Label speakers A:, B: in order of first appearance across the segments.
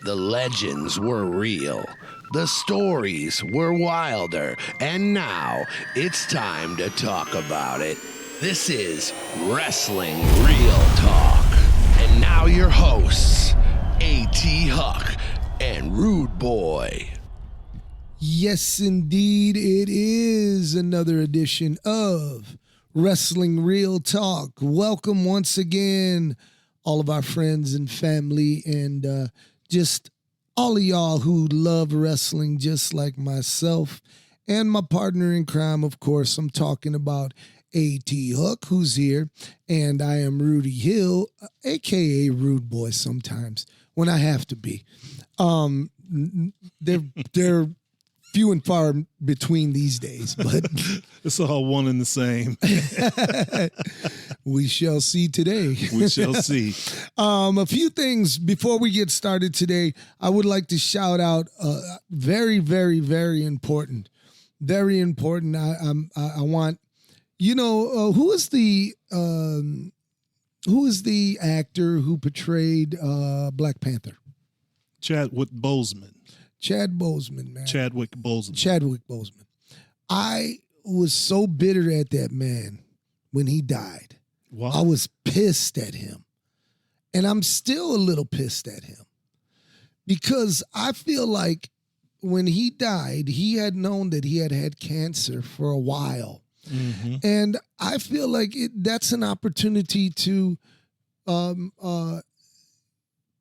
A: The legends were real. The stories were wilder. And now it's time to talk about it. This is Wrestling Real Talk. And now your hosts, A.T. Huck and Rude Boy.
B: Yes, indeed, it is another edition of Wrestling Real Talk. Welcome once again, all of our friends and family, and just all of y'all who love wrestling just like myself and my partner in crime, of course. I'm talking about A.T. Huck, who's here, and I am Rudy Hill, a.k.a. Rude Boy sometimes, when I have to be. They're few and far between these days, but
C: it's all one and the same.
B: We shall see today.
C: We shall see.
B: A few things before we get started today. I would like to shout out very, very, very important. Very important. I want, who is the actor who portrayed Black Panther?
C: Chadwick Boseman.
B: Man.
C: Chadwick Boseman.
B: I was so bitter at that man when he died.
C: Wow.
B: I was pissed at him. And I'm still a little pissed at him. Because I feel like when he died, he had known that he had had cancer for a while. Mm-hmm. And I feel like that's an opportunity to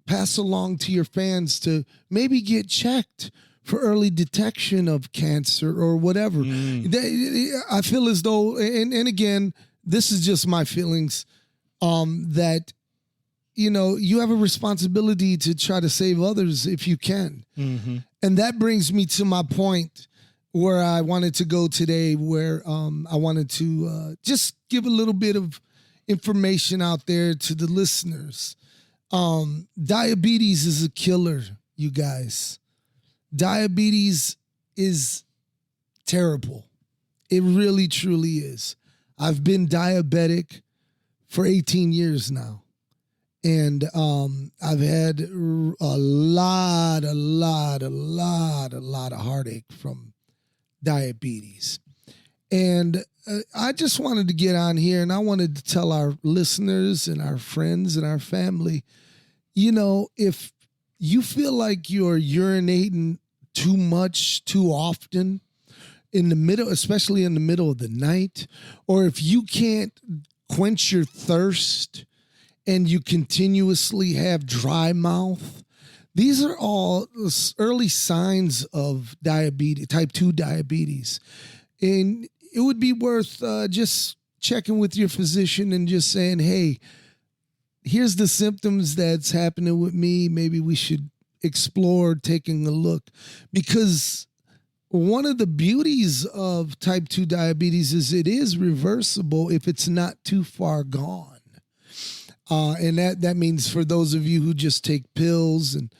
B: pass along to your fans to maybe get checked for early detection of cancer or whatever. I feel as though, and again, this is just my feelings, that, you have a responsibility to try to save others if you can. Mm-hmm. And that brings me to my point where I wanted to go today, where I wanted to just give a little bit of information out there to the listeners. Diabetes is a killer, you guys. Diabetes is terrible. It really, truly is. I've been diabetic for 18 years now. And I've had a lot of heartache from diabetes. And I just wanted to get on here and I wanted to tell our listeners and our friends and our family, if you feel like you're urinating too much, too often in the middle, especially in the middle of the night, or if you can't quench your thirst and you continuously have dry mouth, these are all early signs of diabetes, type 2 diabetes. And it would be worth just checking with your physician and just saying, hey, here's the symptoms that's happening with me. Maybe we should explore taking a look. Because one of the beauties of type 2 diabetes is it is reversible if it's not too far gone. And that means for those of you who just take pills and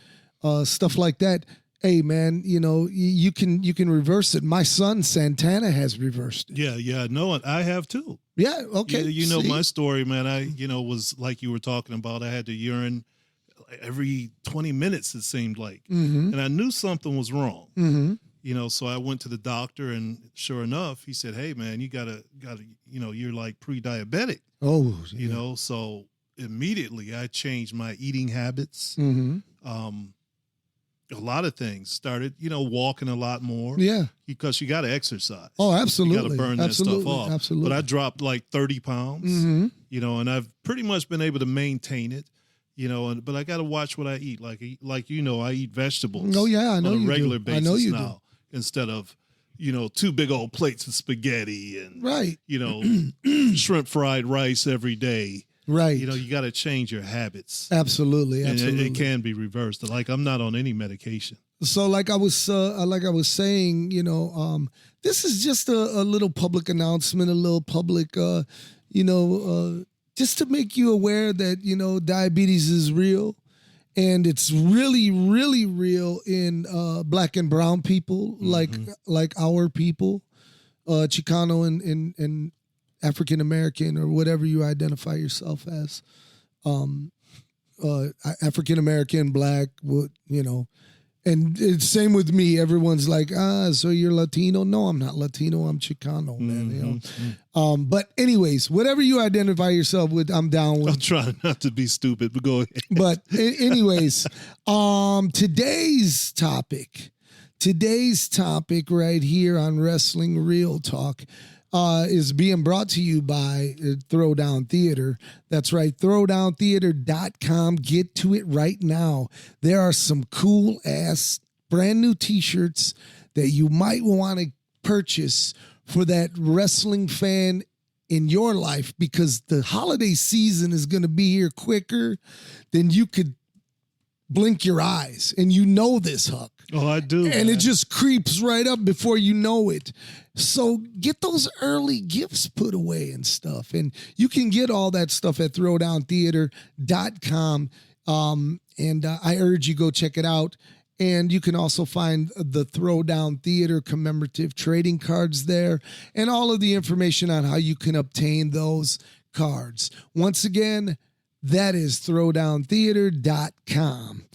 B: stuff like that, hey man, you can reverse it. My son Santana has reversed it.
C: Yeah, no, I have too.
B: Yeah, okay.
C: You know my story, man. I was like you were talking about. I had to urine every 20 minutes, it seemed like, and I knew something was wrong. Mm-hmm. So I went to the doctor, and sure enough, he said, "Hey, man, you gotta, you're like pre-diabetic." Oh, yeah. So immediately I changed my eating habits. Mm-hmm. A lot of things started, walking a lot more. Yeah. Because you got to exercise.
B: Oh, absolutely.
C: You got to burn that stuff off.
B: Absolutely.
C: But I dropped like 30 pounds, and I've pretty much been able to maintain it, but I got to watch what I eat. Like, I eat vegetables.
B: Oh, yeah, I know
C: on a
B: you
C: regular
B: do.
C: basis
B: I know you
C: now
B: do.
C: Instead of, 2 big old plates of spaghetti and,
B: right.
C: Shrimp fried rice every day.
B: Right.
C: You got to change your habits.
B: Absolutely.
C: And it can be reversed. Like, I'm not on any medication.
B: So like I was saying, this is just a little public announcement, a little public, just to make you aware that, diabetes is real. And it's really, really real in Black and brown people, like our people, Chicano and African American or whatever you identify yourself as. African American, black, you know. And it's same with me. Everyone's like, so you're Latino? No, I'm not Latino. I'm Chicano, man. You know. But anyways, whatever you identify yourself with, I'm down with.
C: I'll try not to be stupid, but go ahead.
B: But anyways, today's topic right here on Wrestling Real Talk is being brought to you by Throwdown Theater. That's right, throwdowntheater.com. Get to it right now. There are some cool ass brand new t-shirts that you might want to purchase for that wrestling fan in your life, because the holiday season is going to be here quicker than you could blink your eyes. And you know this, Huck.
C: Oh, I do.
B: And it just creeps right up before you know it. So get those early gifts put away and stuff. And you can get all that stuff at throwdowntheater.com. And I urge you, go check it out. And you can also find the Throwdown Theater commemorative trading cards there and all of the information on how you can obtain those cards. Once again, that is throwdowntheater.com.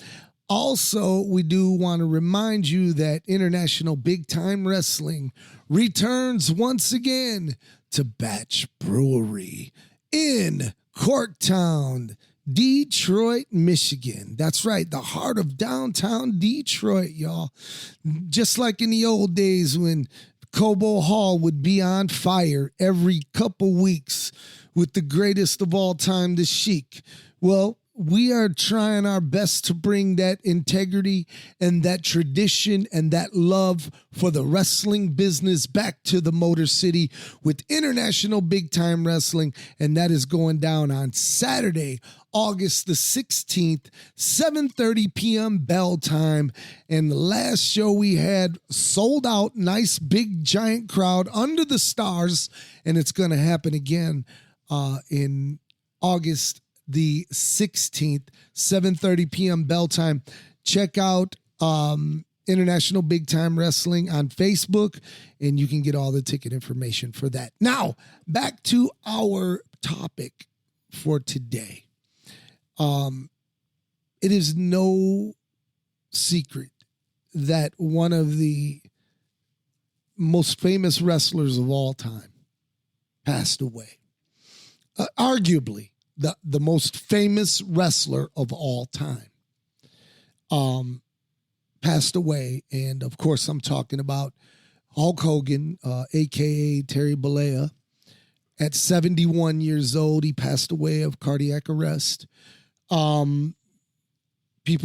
B: Also, we do want to remind you that International Big Time Wrestling returns once again to Batch Brewery in Corktown, Detroit, Michigan. That's right, the heart of downtown Detroit, y'all. Just like in the old days when Cobo Hall would be on fire every couple weeks with the greatest of all time, the Sheik. Well, we are trying our best to bring that integrity and that tradition and that love for the wrestling business back to the Motor City with International Big Time Wrestling. And that is going down on Saturday, August the 16th, 7:30 p.m. bell time. And the last show we had sold out, nice big giant crowd under the stars. And it's going to happen again in August the 16th, 7:30 p.m. bell time. Check out International Big Time Wrestling on Facebook, and you can get all the ticket information for that. Now, back to our topic for today. It is no secret that one of the most famous wrestlers of all time passed away. Arguably, the most famous wrestler of all time passed away. And of course, I'm talking about Hulk Hogan, a.k.a. Terry Bollea. At 71 years old, he passed away of cardiac arrest. People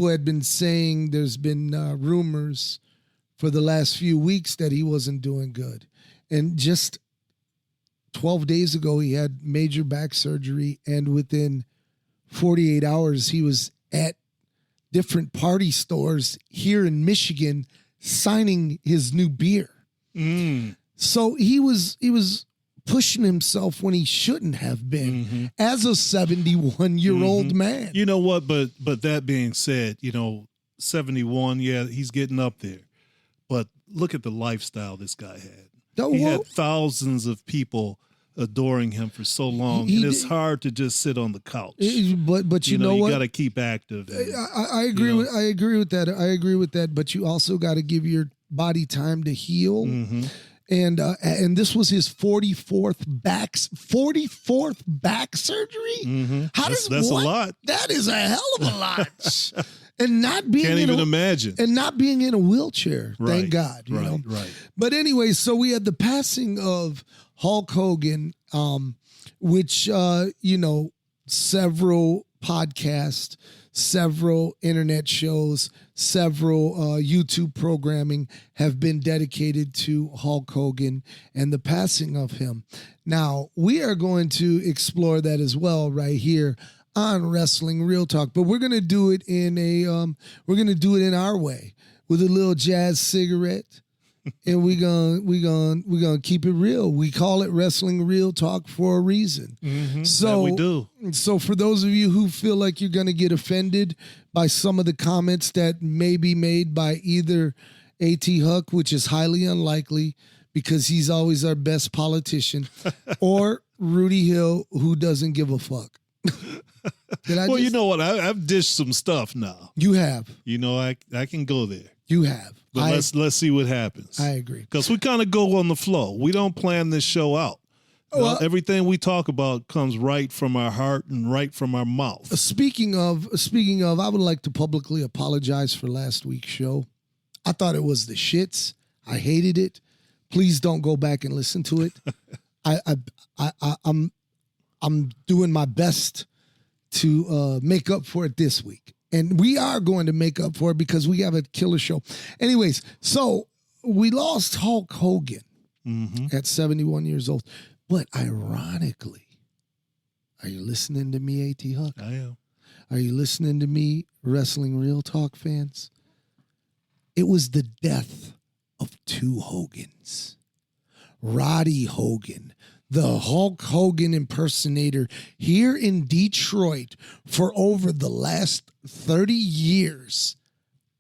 B: had been saying, there's been rumors for the last few weeks that he wasn't doing good. And just 12 days ago, he had major back surgery, and within 48 hours, he was at different party stores here in Michigan signing his new beer. So he was pushing himself when he shouldn't have been as a 71-year-old man.
C: You know what? But that being said, 71, yeah, he's getting up there. But look at the lifestyle this guy had. He had thousands of people adoring him for so long, and it's hard to just sit on the couch.
B: But you know what?
C: You got to keep active.
B: I agree with that. I agree with that. But you also got to give your body time to heal. And this was his 44th back surgery.
C: That's a lot.
B: That is a hell of a lot. And not being
C: imagine.
B: And not being in a wheelchair.
C: Right.
B: Thank God. You know?
C: Right.
B: But anyway, so we had the passing of Hulk Hogan, which several podcasts, several internet shows, several YouTube programming have been dedicated to Hulk Hogan and the passing of him. Now, we are going to explore that as well right here on Wrestling Real Talk, but we're going to do it in our way with a little jazz cigarette. And we're gonna keep it real. We call it Wrestling Real Talk for a reason. So
C: we do.
B: So for those of you who feel like you're gonna get offended by some of the comments that may be made by either A.T. Huck, which is highly unlikely because he's always our best politician, or Rudy Hill, who doesn't give a fuck.
C: Well, you know what? I've dished some stuff now.
B: You have.
C: You know, I can go there.
B: You have.
C: But let's see what happens.
B: I agree.
C: Because we kind of go on the flow. We don't plan this show out. Well, everything we talk about comes right from our heart and right from our mouth.
B: Speaking of, I would like to publicly apologize for last week's show. I thought it was the shits. I hated it. Please don't go back and listen to it. I'm doing my best to make up for it this week. And we are going to make up for it because we have a killer show. Anyways, so we lost Hulk Hogan at 71 years old. But ironically, are you listening to me, A.T. Huck?
C: I am.
B: Are you listening to me, Wrestling Real Talk fans? It was the death of two Hogans. Roddy Hogan, the Hulk Hogan impersonator here in Detroit for over the last 30 years,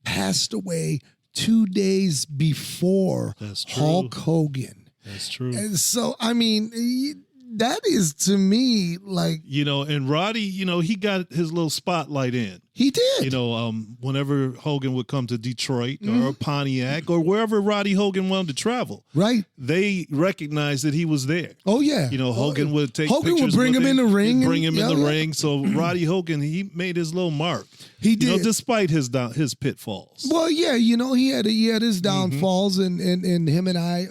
B: passed away 2 days before Hulk Hogan.
C: That's true.
B: And so, I mean, that is to me like...
C: You know, and Roddy, you know, he got his little spotlight in.
B: He did.
C: You know, whenever Hogan would come to Detroit or Pontiac or wherever Roddy Hogan wanted to travel.
B: Right.
C: They recognized that he was there.
B: Oh, yeah.
C: You know, Hogan would take
B: Hogan
C: pictures
B: would bring him in the ring.
C: Bring him in the ring. So Roddy Hogan, he made his little mark.
B: He did.
C: You know, despite his pitfalls.
B: Well, yeah, you know, he had his downfalls and him and I...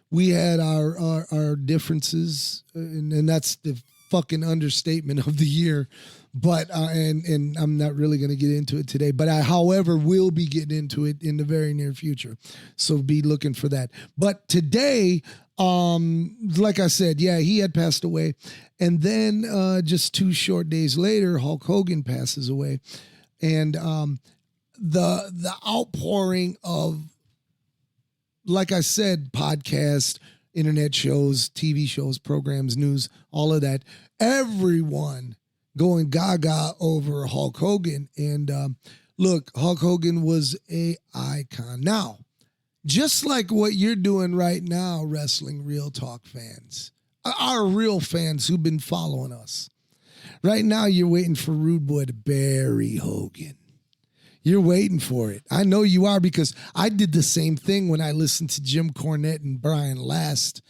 B: we had our differences, and that's the fucking understatement of the year. But and I'm not really going to get into it today. But I, however, will be getting into it in the very near future. So be looking for that. But today, like I said, yeah, he had passed away, and then just 2 short days later, Hulk Hogan passes away, and the outpouring of, like I said, podcasts, internet shows, TV shows, programs, news, all of that. Everyone going gaga over Hulk Hogan. And look, Hulk Hogan was a icon. Now, just like what you're doing right now, Wrestling Real Talk fans, our real fans who've been following us, right now you're waiting for Rude Boy to bury Hogan. You're waiting for it. I know you are, because I did the same thing when I listened to Jim Cornette and Brian Last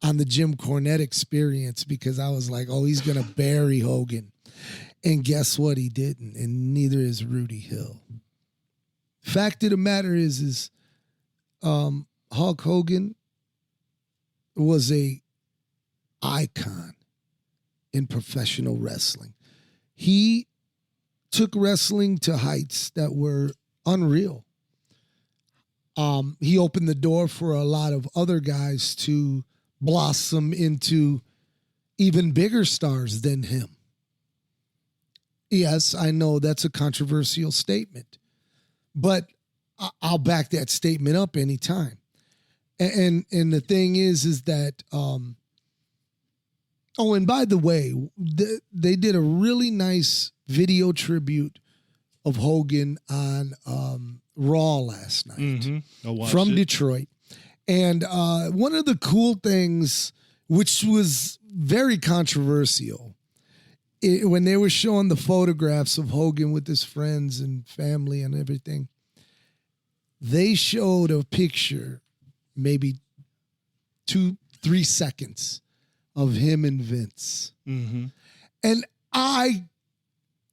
B: on the Jim Cornette Experience, because I was like, oh, he's going to bury Hogan. And guess what? He didn't. And neither is Rudy Hill. Fact of the matter is Hulk Hogan was a icon in professional wrestling. He took wrestling to heights that were unreal. He opened the door for a lot of other guys to blossom into even bigger stars than him. Yes, I know that's a controversial statement, but I'll back that statement up anytime. And the thing is that, and by the way, they did a really nice video tribute of Hogan on Raw last night from Detroit. And one of the cool things, which was very controversial, when they were showing the photographs of Hogan with his friends and family and everything, they showed a picture, maybe 2-3 seconds, of him and Vince. And I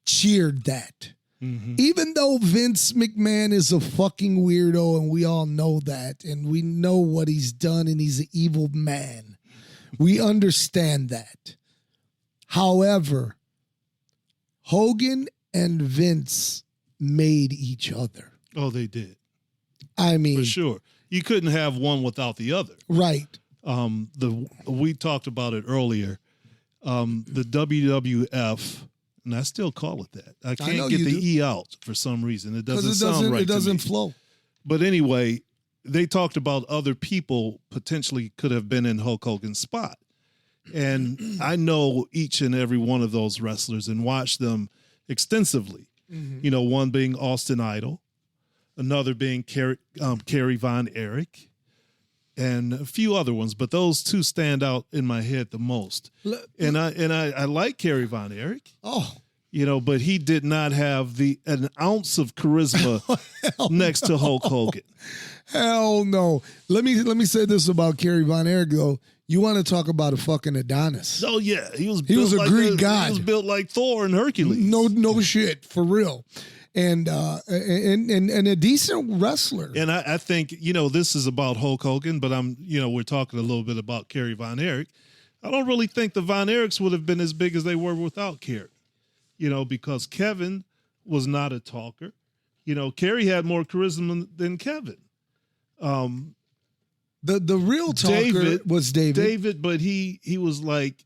B: cheered that. Even though Vince McMahon is a fucking weirdo, and we all know that, and we know what he's done, and he's an evil man. We understand that. However, Hogan and Vince made each other.
C: Oh, they did.
B: I mean,
C: for sure. You couldn't have one without the other.
B: Right.
C: We talked about it earlier. The WWF, and I still call it that. I can't get the E out for some reason. It doesn't sound right.
B: It doesn't
C: to me.
B: flow.
C: But anyway, they talked about other people potentially could have been in Hulk Hogan's spot. And I know each and every one of those wrestlers and watched them extensively. You know, one being Austin Idol, another being Kerry Von Erich, and a few other ones, but those two stand out in my head the most. And I like Kerry Von Erich.
B: Oh.
C: But he did not have an ounce of charisma next to Hulk Hogan.
B: Hell no. Let me say this about Kerry Von Erich, though. You want to talk about a fucking Adonis?
C: Oh yeah, he was
B: a Greek god.
C: He was built like Thor and Hercules.
B: No shit, for real. And a decent wrestler.
C: And I think this is about Hulk Hogan, but we're talking a little bit about Kerry Von Erich. I don't really think the Von Erichs would have been as big as they were without Kerry. Because Kevin was not a talker. Kerry had more charisma than Kevin.
B: The real talker was David.
C: David, but he was like,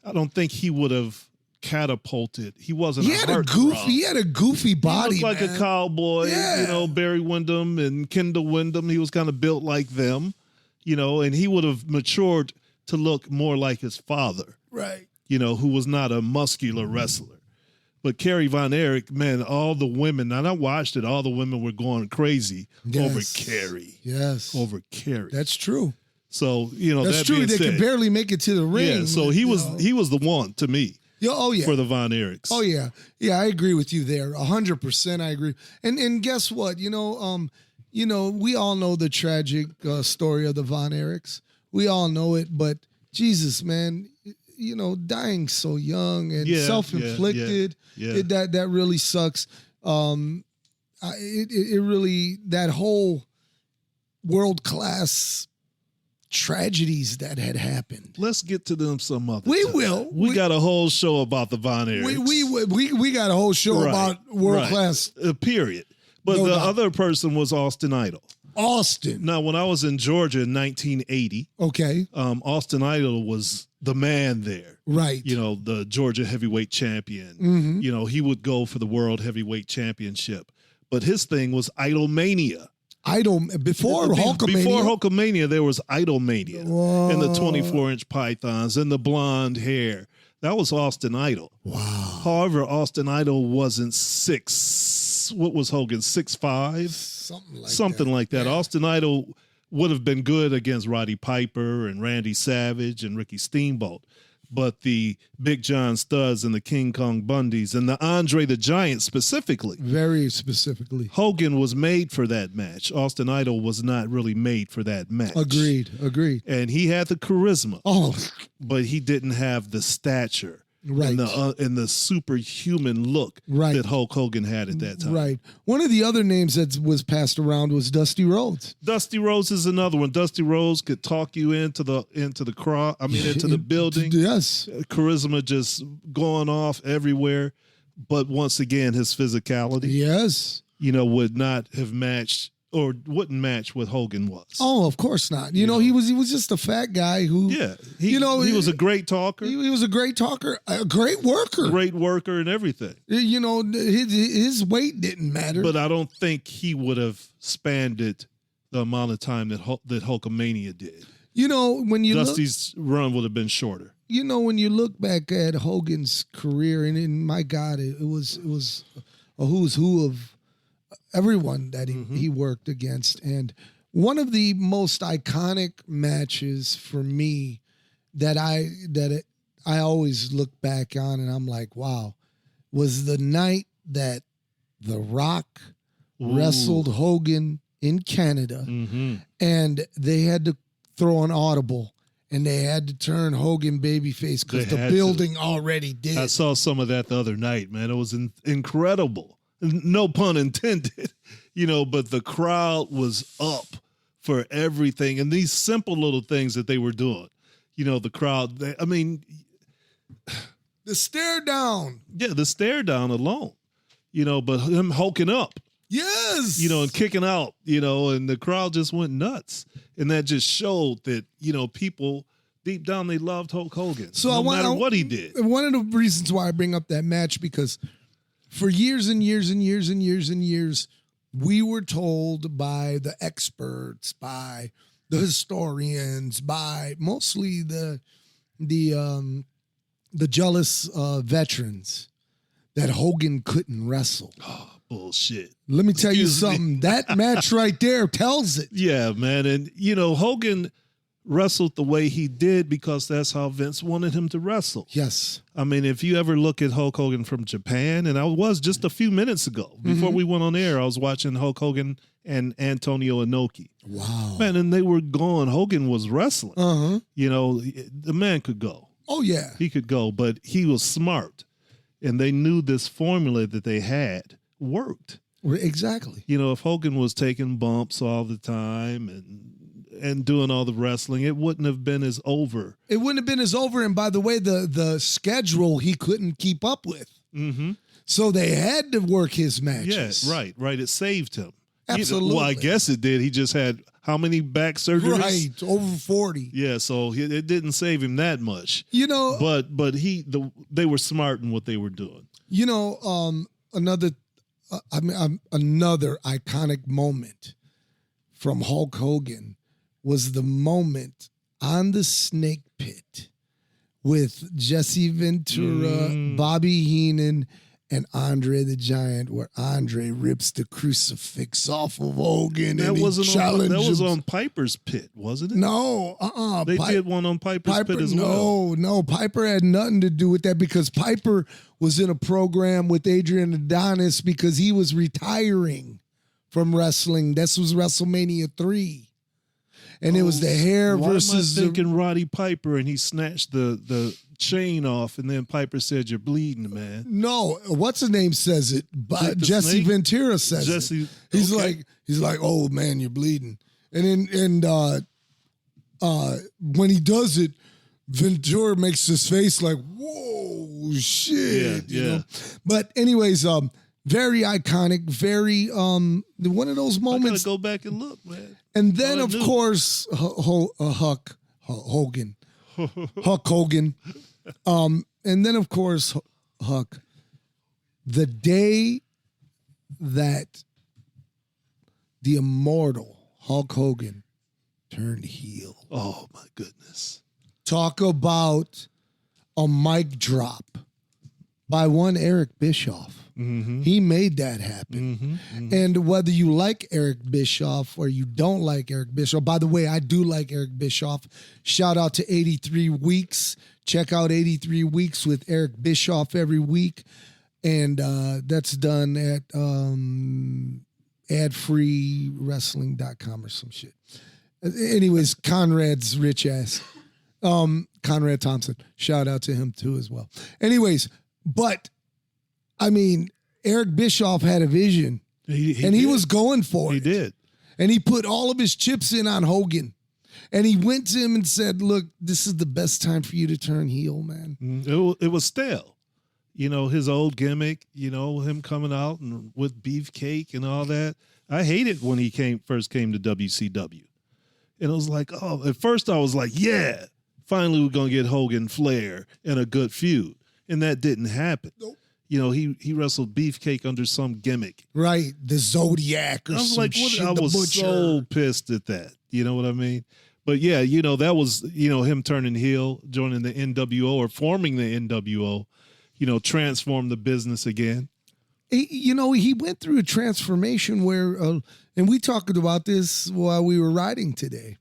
C: I don't think he would have catapulted. He wasn't. He had a
B: goofy body.
C: He was like a cowboy.
B: Yeah.
C: Barry Windham and Kendall Windham. He was kind of built like them. And he would have matured to look more like his father.
B: Right.
C: Who was not a muscular wrestler. But Kerry Von Erich, man, all the women, and I watched it, all the women were going crazy over Kerry.
B: Yes.
C: Over Kerry.
B: That's true.
C: So,
B: that's
C: that
B: true.
C: being
B: They
C: said,
B: could barely make it to the ring.
C: Yeah, so he was the one to me.
B: Oh yeah.
C: For the Von Erichs.
B: Oh yeah. Yeah, I agree with you there. 100% I agree. And guess what? We all know the tragic story of the Von Erichs. We all know it, but Jesus, man, dying so young and self-inflicted. Yeah. That really sucks. It really, that whole world-class tragedies that had happened.
C: Let's get to them some other
B: We
C: time.
B: will.
C: We got a whole show about the Von Erichs.
B: We got a whole show about world-class.
C: Period. But the other person was Austin Idol.
B: Austin.
C: Now, when I was in Georgia in 1980,
B: okay,
C: Austin Idol was the man there.
B: Right.
C: The Georgia heavyweight champion.
B: Mm-hmm.
C: He would go for the world heavyweight championship. But his thing was Idolmania.
B: Before Hulkamania.
C: Before Hulkamania, there was Idolmania.
B: Whoa.
C: And the 24-inch pythons and the blonde hair. That was Austin Idol.
B: Wow.
C: However, Austin Idol wasn't 6. What was Hogan? 6'5"? Something like that. Yeah. Austin Idol would have been good against Roddy Piper and Randy Savage and Ricky Steamboat. But the Big John Studs and the King Kong Bundys and the Andre the Giant specifically.
B: Very specifically.
C: Hogan was made for that match. Austin Idol was not really made for that match.
B: Agreed.
C: And he had the charisma.
B: Oh.
C: But he didn't have the stature.
B: Right.
C: And the superhuman look that Hulk Hogan had at that time.
B: Right. One of the other names that was passed around was Dusty Rhodes.
C: Dusty Rhodes is another one. Dusty Rhodes could talk you into the crowd. Into the building.
B: Yes.
C: Charisma just going off everywhere. But once again, his physicality.
B: Yes.
C: Would not have matched or wouldn't match what Hogan was.
B: Oh, of course not. He was just a fat guy who.
C: Yeah. He was a great talker.
B: He was a great talker, a great worker.
C: Great worker and everything.
B: His weight didn't matter.
C: But I don't think he would have spanned the amount of time that Hulkamania did.
B: When you
C: Dusty's run would have been shorter.
B: When you look back at Hogan's career, and my God, it was a who's who of everyone that he worked against. And one of the most iconic matches for me that I always look back on and I'm like, wow, was the night that The Rock wrestled Hogan in Canada.
C: Mm-hmm.
B: And they had to throw an audible and they had to turn Hogan babyface because the building already did.
C: I saw some of that the other night, man. It was incredible. No pun intended, but the crowd was up for everything. And these simple little things that they were doing, the crowd, the
B: stare down.
C: Yeah, the stare down alone, but him hulking up.
B: Yes.
C: And kicking out, and the crowd just went nuts. And that just showed that, people deep down, they loved Hulk Hogan.
B: So
C: no matter what he did.
B: One of the reasons why I bring up that match, because for years and years and years and years and years, we were told by the experts, by the historians, by mostly the jealous veterans that Hogan couldn't wrestle.
C: bullshit.
B: Let me tell you
C: Excuse me.
B: something. That match right there tells it.
C: Yeah, man. And, Hogan wrestled the way he did because that's how Vince wanted him to wrestle.
B: Yes.
C: I mean, if you ever look at Hulk Hogan from Japan, and I was just a few minutes ago, before we went on air, I was watching Hulk Hogan and Antonio Inoki.
B: Wow.
C: Man, and they were going. Hogan was wrestling.
B: Uh-huh.
C: The man could go.
B: Oh, yeah.
C: He could go, but he was smart. And they knew this formula that they had worked.
B: Exactly.
C: If Hogan was taking bumps all the time and doing all the wrestling, it wouldn't have been as over.
B: It wouldn't have been as over. And by the way, the schedule he couldn't keep up with.
C: Mm-hmm.
B: So they had to work his matches.
C: Yeah, right. It saved him.
B: Absolutely.
C: Well, I guess it did. He just had how many back surgeries?
B: Right, over 40.
C: Yeah, so it didn't save him that much.
B: But
C: they were smart in what they were doing.
B: Another iconic moment from Hulk Hogan was the moment on the Snake Pit with Jesse Ventura, Bobby Heenan, and Andre the Giant, where Andre rips the crucifix off of Hogan
C: That was on Piper's Pit, wasn't it?
B: No,
C: They did one on Piper's Pit as well.
B: No, Piper had nothing to do with that because Piper was in a program with Adrian Adonis because he was retiring from wrestling. This was WrestleMania 3. And it was the hair versus
C: am I thinking Roddy Piper, and he snatched the chain off, and then Piper said, "You're bleeding, man."
B: No, what's his name says it, but Jesse
C: Snake?
B: Ventura says it. He's like, "Oh man, you're bleeding," and when he does it, Ventura makes his face like, "Whoa, shit!"
C: Yeah,
B: you know? But anyways, very iconic, very one of those moments.
C: I gotta go back and look, man.
B: And then, of course, Huck Hogan. Hulk Hogan. And then, of course, Huck. The day that the immortal Hulk Hogan turned heel.
C: Oh, my goodness.
B: Talk about a mic drop by one Eric Bischoff. Mm-hmm. He made that happen. Mm-hmm. And whether you like Eric Bischoff or you don't like Eric Bischoff, by the way, I do like Eric Bischoff. Shout out to 83 Weeks. Check out 83 Weeks with Eric Bischoff every week. And that's done at adfreewrestling.com or some shit. Anyways, Conrad's rich ass. Conrad Thompson. Shout out to him too as well. Anyways, but I mean, Eric Bischoff had a vision, he was going for it.
C: He did.
B: And he put all of his chips in on Hogan. And he went to him and said, "Look, this is the best time for you to turn heel, man."
C: It was stale. His old gimmick, him coming out and with beefcake and all that. I hated when he first came to WCW. And it was like, at first I was like, yeah, finally we're going to get Hogan Flair and a good feud. And that didn't happen. Nope. He wrestled Beefcake under some gimmick.
B: Right. The Zodiac or some shit.
C: I was so pissed at that. You know what I mean? But yeah, that was, him turning heel, joining the NWO or forming the NWO, transformed the business again.
B: He went through a transformation where, and we talked about this while we were riding today,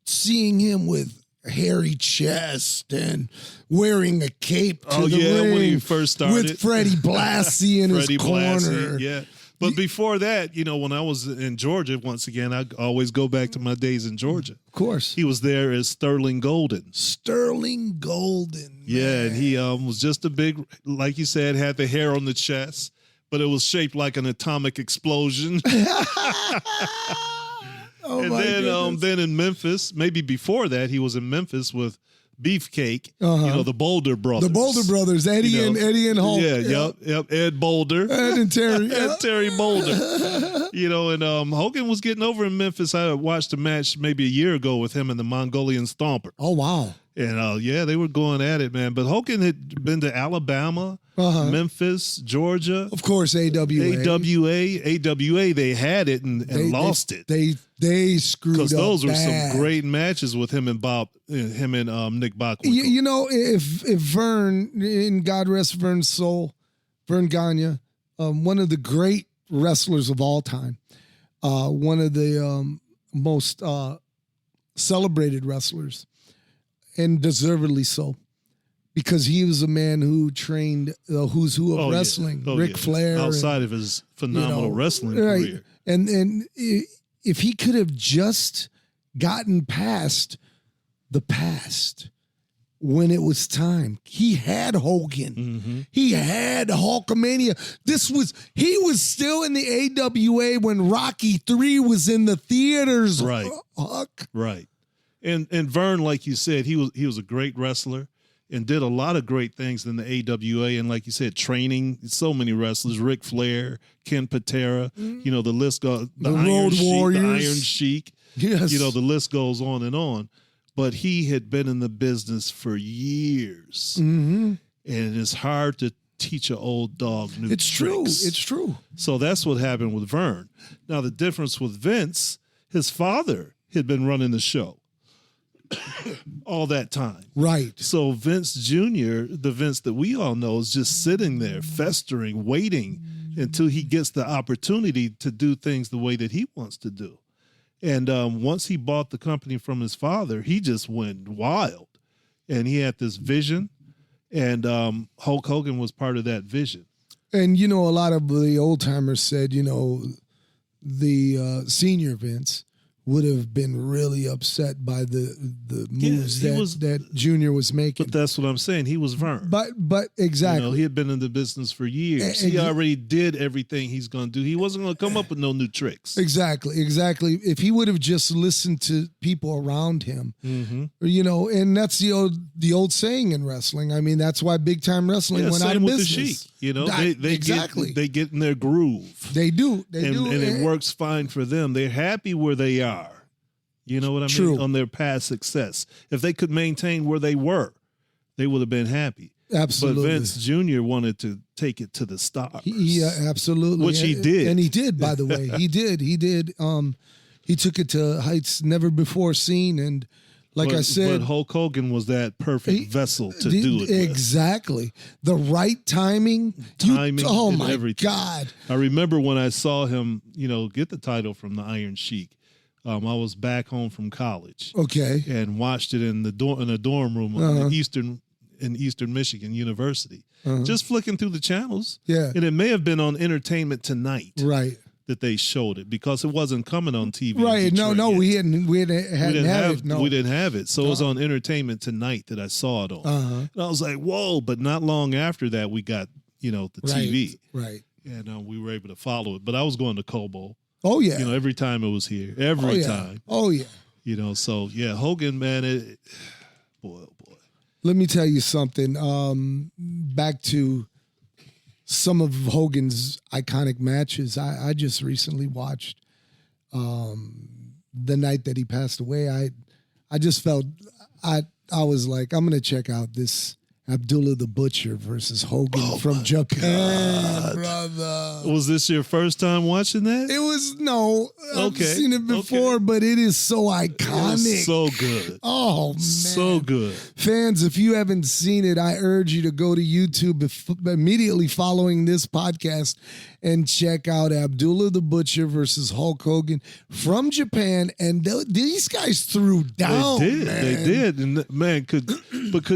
B: seeing him with hairy chest and wearing a cape to the ring
C: when he first started
B: with Freddie Blassie in his corner.
C: Blassie, yeah. But before that, when I was in Georgia, once again, I always go back to my days in Georgia.
B: Of course.
C: He was there as Sterling Golden.
B: Sterling Golden. Man.
C: Yeah, and he was just a big, like you said, had the hair on the chest, but it was shaped like an atomic explosion. Then in Memphis, maybe before that, he was in Memphis with Beefcake, the Boulder Brothers.
B: The Boulder Brothers, Eddie and Hulk.
C: Yeah, yep. Ed Boulder.
B: Ed and Terry.
C: Ed Terry Boulder. And Hogan was getting over in Memphis. I watched a match maybe a year ago with him and the Mongolian Stomper.
B: Oh, wow.
C: And they were going at it, man. But Hogan had been to Alabama, Memphis, Georgia.
B: Of course, AWA.
C: They had it and lost it.
B: They screwed up.
C: Because those were some great matches with him and Nick Bockwinkel.
B: If Vern, in God rest Vern's soul, Vern Gagne, one of the great wrestlers of all time, one of the most celebrated wrestlers, and deservedly so, because he was a man who trained the who's who of wrestling, Ric Flair,
C: outside of his phenomenal wrestling career.
B: And if he could have just gotten past the past when it was time, he had Hogan, he had Hulkamania. He was still in the AWA when Rocky III was in the theaters.
C: Right,
B: Huck.
C: Right. And Vern, like you said, he was a great wrestler and did a lot of great things in the AWA. And like you said, training so many wrestlers, Ric Flair, Ken Patera, the list goes, the
B: Road Warriors,
C: the Iron Sheik,
B: yes,
C: the list goes on and on. But he had been in the business for years. And it's hard to teach an old dog new tricks.
B: It's true.
C: So that's what happened with Vern. Now, the difference with Vince, his father had been running the show all that time.
B: Right.
C: So Vince Jr., the Vince that we all know, is just sitting there, festering, waiting until he gets the opportunity to do things the way that he wants to do. And once he bought the company from his father, he just went wild. And he had this vision, and Hulk Hogan was part of that vision. And,
B: a lot of the old-timers said, the senior Vince would have been really upset by the moves that Junior was making.
C: But that's what I'm saying. He was Vern.
B: But exactly.
C: He had been in the business for years. He already did everything he's going to do. He wasn't going to come up with no new tricks.
B: Exactly. If he would have just listened to people around him, and that's the old saying in wrestling. I mean, that's why big time wrestling went out of business.
C: They get in their groove.
B: They do.
C: And it works fine for them. They're happy where they are. You know what I mean? On their past success. If they could maintain where they were, they would have been happy.
B: Absolutely.
C: But Vince Jr. wanted to take it to the stars.
B: Yeah, absolutely.
C: Which he did.
B: And he did, by the way. He did. He took it to heights never before seen. And I said,
C: but Hulk Hogan was that perfect vessel to do it with.
B: Exactly. The right timing. Oh, my
C: everything.
B: God.
C: I remember when I saw him, get the title from the Iron Sheik. I was back home from college.
B: Okay.
C: And watched it in a dorm room in Eastern Michigan University. Just flicking through the channels.
B: Yeah.
C: And it may have been on Entertainment Tonight.
B: Right.
C: That they showed it because it wasn't coming on TV.
B: Right. No, we hadn't have it. No.
C: We didn't have it. So it was on Entertainment Tonight that I saw it on. And I was like, whoa, but not long after that we got, the TV.
B: Right.
C: And we were able to follow it. But I was going to Cobo.
B: Oh, yeah.
C: Every time it was here. Every time.
B: Oh, yeah.
C: So, yeah, Hogan, man, boy, oh, boy.
B: Let me tell you something. Back to some of Hogan's iconic matches. I just recently watched the night that he passed away. I just felt, I was like, I'm going to check out this Abdullah the Butcher versus Hogan from Japan, brother.
C: Was this your first time watching that?
B: It was, no. I've seen it before, but it is so iconic.
C: It was so good.
B: Oh, man.
C: So good.
B: Fans, if you haven't seen it, I urge you to go to YouTube immediately following this podcast and check out Abdullah the Butcher versus Hulk Hogan from Japan. And these guys threw down.
C: They did. And man, could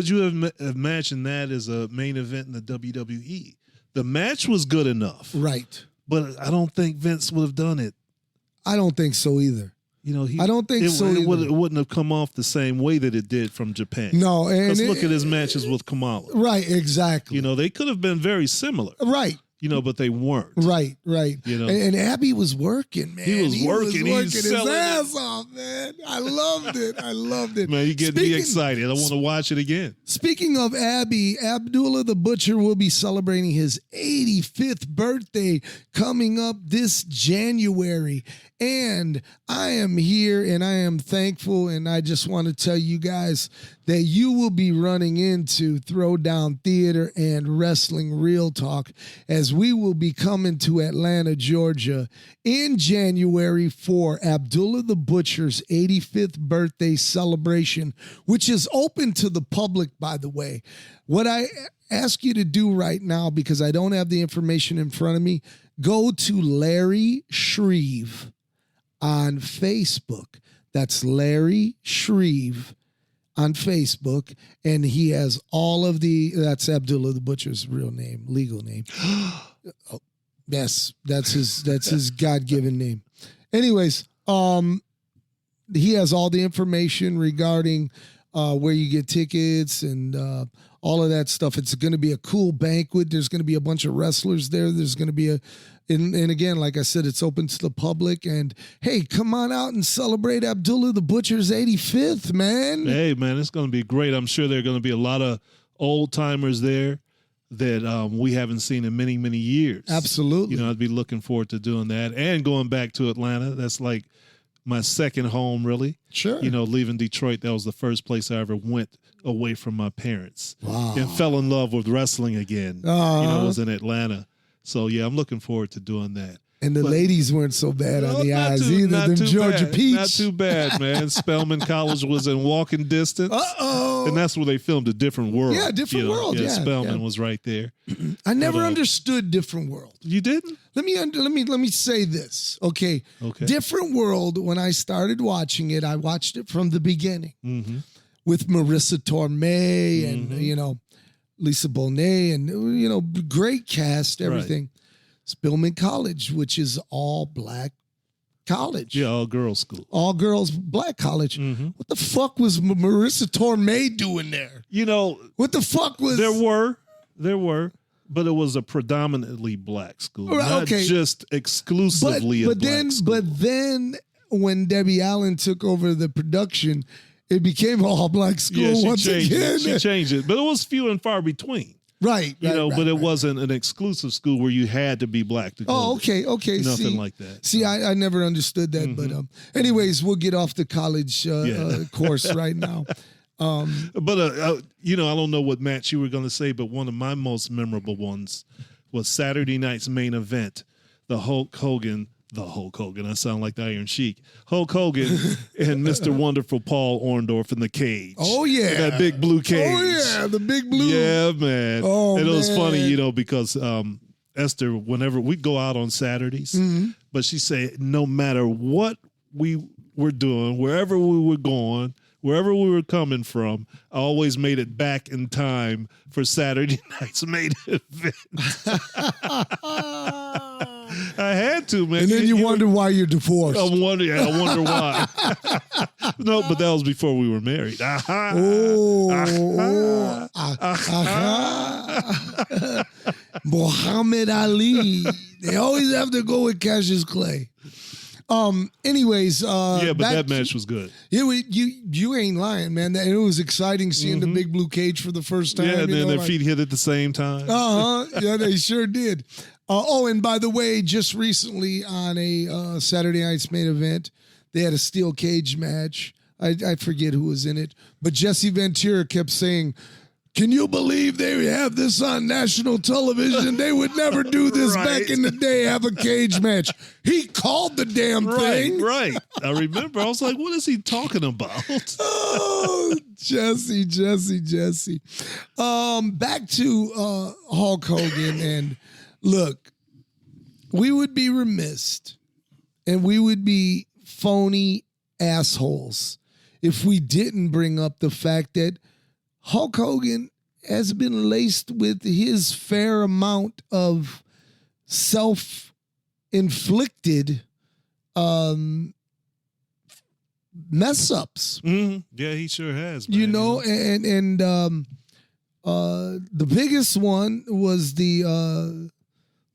C: you have imagined that as a main event in the WWE? The match was good enough.
B: Right.
C: But I don't think Vince would have done it.
B: I don't think so either. I don't think so either.
C: It wouldn't have come off the same way that it did from Japan.
B: No.
C: Let's look at his matches with Kamala.
B: Right, exactly.
C: They could have been very similar.
B: Right.
C: But they weren't.
B: Right. And Abby was working, man.
C: He was working
B: his ass off, man. I loved it.
C: Man, you get me excited. I want to watch it again.
B: Speaking of Abby, Abdullah the Butcher will be celebrating his 85th birthday coming up this January. And I am here and I am thankful, and I just want to tell you guys that you will be running into Throwdown Theater and Wrestling Real Talk as we will be coming to Atlanta, Georgia in January for Abdullah the Butcher's 85th birthday celebration, which is open to the public, by the way. What I ask you to do right now, because I don't have the information in front of me, go to Larry Shreve on Facebook. That's Larry Shreve on Facebook, and he has all of that's Abdullah the Butcher's real name, legal name. Oh, yes, that's his God-given name. Anyways, he has all the information regarding where you get tickets and all of that stuff. It's going to be a cool banquet. There's going to be a bunch of wrestlers there. There's going to be and again, like I said, it's open to the public. And hey, come on out and celebrate Abdullah the Butcher's 85th, man.
C: Hey, man, it's going to be great. I'm sure there are going to be a lot of old timers there that we haven't seen in many, many years.
B: Absolutely.
C: You know, I'd be looking forward to doing that and going back to Atlanta. That's like my second home, really.
B: Sure.
C: You know, leaving Detroit, that was the first place I ever went away from my parents.
B: Wow.
C: And fell in love with wrestling again. You know, it was in Atlanta. So, yeah, I'm looking forward to doing that.
B: And the ladies weren't so bad on the eyes either.
C: Not
B: Them
C: too
B: Georgia
C: bad.
B: Peach.
C: Not too bad, man. Spelman College was in walking distance.
B: Uh-oh.
C: And that's where they filmed A Different World.
B: Yeah, Different World, yeah.
C: Spelman was right there.
B: I never understood Different World.
C: You didn't?
B: Let me say this. Okay. Different World, when I started watching it, I watched it from the beginning with Marissa Tomei and, you know, Lisa Bonet and, you know, great cast, everything. Right. Spelman College, which is all black college.
C: Yeah, all girls school.
B: All girls black college. What the fuck was Marissa Tomei doing there?
C: You know,
B: what the fuck was
C: there were, but it was a predominantly black school, not just exclusively a black school.
B: But then when Debbie Allen took over the production, it became all black school once again.
C: She changed it, but it was few and far between.
B: Right.
C: But it wasn't an exclusive school where you had to be black to go.
B: Okay.
C: Nothing like that.
B: See, I never understood that, but anyways, we'll get off the college course right now.
C: But you know, I don't know what match you were going to say, but one of my most memorable ones was Saturday night's main event, the Hulk Hogan. I sound like the Iron Sheik. Hulk Hogan and Mr. Wonderful Paul Orndorff in the cage.
B: Oh, yeah.
C: That big blue cage.
B: Oh, yeah, the big blue.
C: Yeah, man.
B: Oh,
C: and it was funny, you know, because Esther, whenever we go out on Saturdays, but she said no matter what we were doing, wherever we were going, wherever we were coming from, I always made it back in time for Saturday night's main event. I had to, man.
B: And then you wonder why you're divorced.
C: I wonder why. No, but that was before we were married.
B: Muhammad Ali. They always have to go with Cassius Clay. Anyways,
C: yeah, but that match was good.
B: Yeah, you ain't lying, man. It was exciting seeing the big blue cage for the first time.
C: Yeah, and then their feet hit at the same time.
B: Yeah, they sure did. And by the way, just recently on a Saturday night's main event, they had a steel cage match. I forget who was in it, but Jesse Ventura kept saying, "Can you believe they have this on national television? They would never do this back in the day, have a cage match." He called the damn thing.
C: Right. I remember. I was like, what is he talking about?
B: Oh, Jesse. Back to Hulk Hogan. And look, we would be remiss and we would be phony assholes if we didn't bring up the fact that Hulk Hogan has been laced with his fair amount of self-inflicted mess ups.
C: Yeah, he sure has, man.
B: You know, and the biggest one was the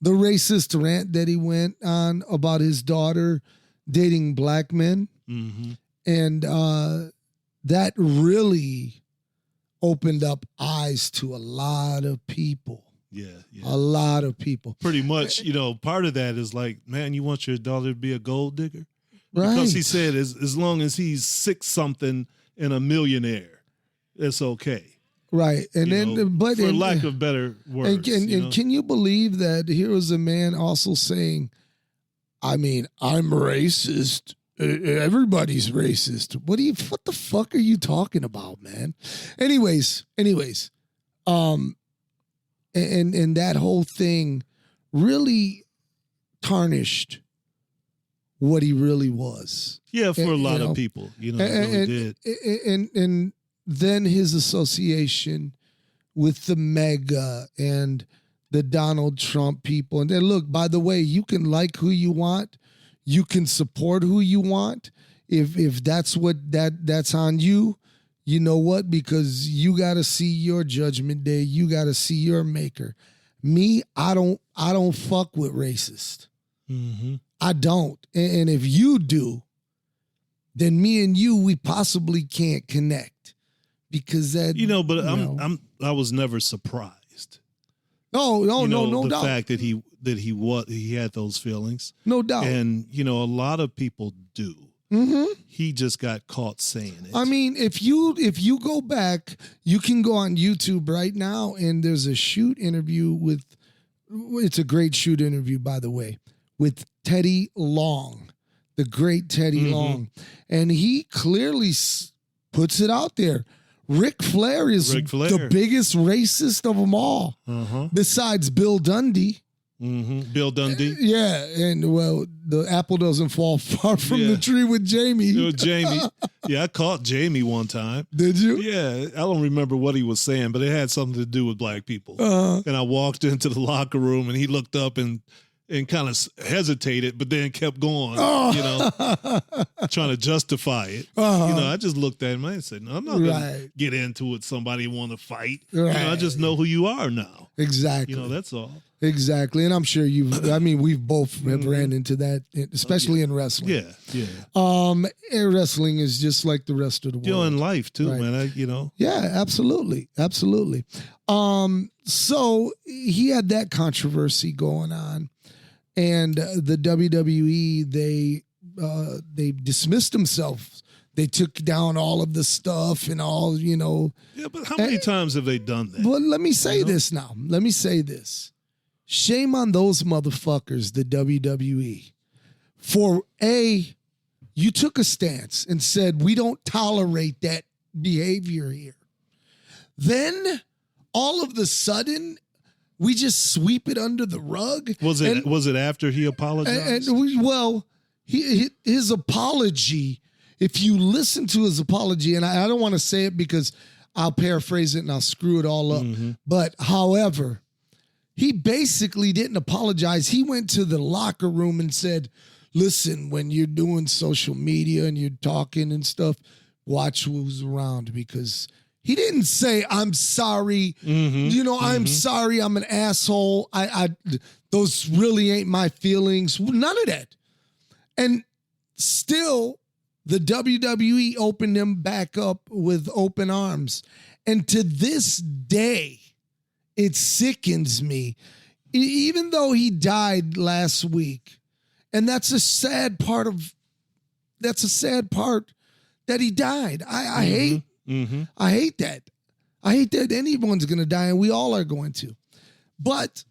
B: racist rant that he went on about his daughter dating black men. And that really opened up eyes to a lot of people.
C: Yeah.
B: A lot of people.
C: Pretty much, you know, part of that is like, man, you want your daughter to be a gold digger?
B: Right.
C: Because he said as long as he's 6 something and a millionaire, it's okay.
B: Right. And then, but
C: for lack of better words.
B: And can you believe that here was a man also saying, I mean, I'm racist. Everybody's racist. What the fuck are you talking about, man? Anyways, and that whole thing really tarnished what he really was.
C: Yeah, for a lot of people, it really did.
B: And then his association with the MAGA and the Donald Trump people. And then look, by the way, you can like who you want. You can support who you want. If that's that's on you, you know what? Because you got to see your judgment day. You got to see your maker. Me, I don't fuck with racist.
C: Mm-hmm.
B: I don't. And if you do, then me and you, we possibly can't connect because that.
C: I was never surprised.
B: No
C: the
B: doubt.
C: The fact that he had those feelings,
B: no doubt.
C: And a lot of people do.
B: Mm-hmm.
C: He just got caught saying it.
B: I mean, if you go back, you can go on YouTube right now, and there's a shoot interview with. It's a great shoot interview, by the way, with Teddy Long, the great Teddy Long, and he clearly puts it out there. Ric Flair is the biggest racist of them all, besides Bill Dundee.
C: Mm-hmm. Bill Dundee.
B: Yeah, and well, the apple doesn't fall far from the tree with Jamie.
C: It was Jamie. Yeah, I caught Jamie one time.
B: Did you?
C: Yeah, I don't remember what he was saying, but it had something to do with black people. And I walked into the locker room, and he looked up and kind of hesitated, but then kept going, trying to justify it. I just looked at him and I said, no, I'm not going to get into it. Somebody want to fight.
B: Right.
C: I just know who you are now.
B: Exactly.
C: That's all.
B: Exactly. And I'm sure we've both have ran into that, especially in wrestling.
C: Yeah.
B: And wrestling is just like the rest of the world.
C: In life too, man.
B: Yeah, absolutely. Absolutely. So he had that controversy going on. And the WWE, they dismissed themselves. They took down all of the stuff and all,
C: Yeah, but how many times have they done that?
B: Well, let me say this now. Let me say this. Shame on those motherfuckers, the WWE. For you took a stance and said, we don't tolerate that behavior here. Then all of the sudden, we just sweep it under the rug.
C: Was it after he apologized?
B: His apology, if you listen to his apology, and I don't want to say it because I'll paraphrase it and I'll screw it all up. But however, he basically didn't apologize. He went to the locker room and said, listen, when you're doing social media and you're talking and stuff, watch who's around, because he didn't say, I'm sorry. I'm sorry. I'm an asshole. Those really ain't my feelings. None of that. And still, the WWE opened him back up with open arms. And to this day, it sickens me, even though he died last week. And that's a sad part that he died. I hate that. I hate that anyone's going to die, and we all are going to. But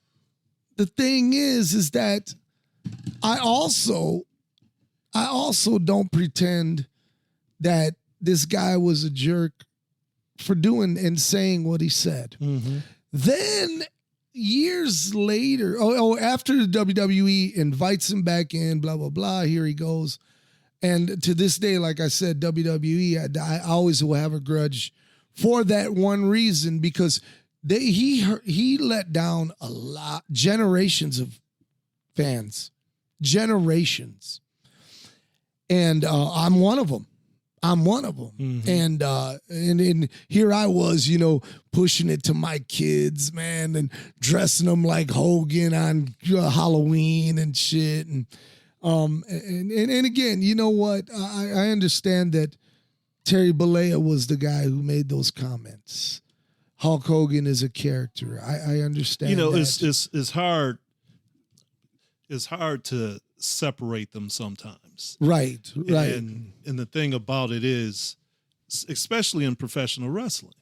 B: the thing is that I also don't pretend that this guy was a jerk for doing and saying what he said. Then years later, after the WWE invites him back in, blah, blah, blah, here he goes. And to this day, like I said, WWE, I always will have a grudge for that one reason, because he let down a lot, generations of fans, generations. And I'm one of them. And here I was, pushing it to my kids, man, and dressing them like Hogan on Halloween and shit. And again, you know what? I understand that Terry Bollea was the guy who made those comments. Hulk Hogan is a character. I understand.
C: It's hard. It's hard to separate them sometimes.
B: Right.
C: And the thing about it is, especially in professional wrestling,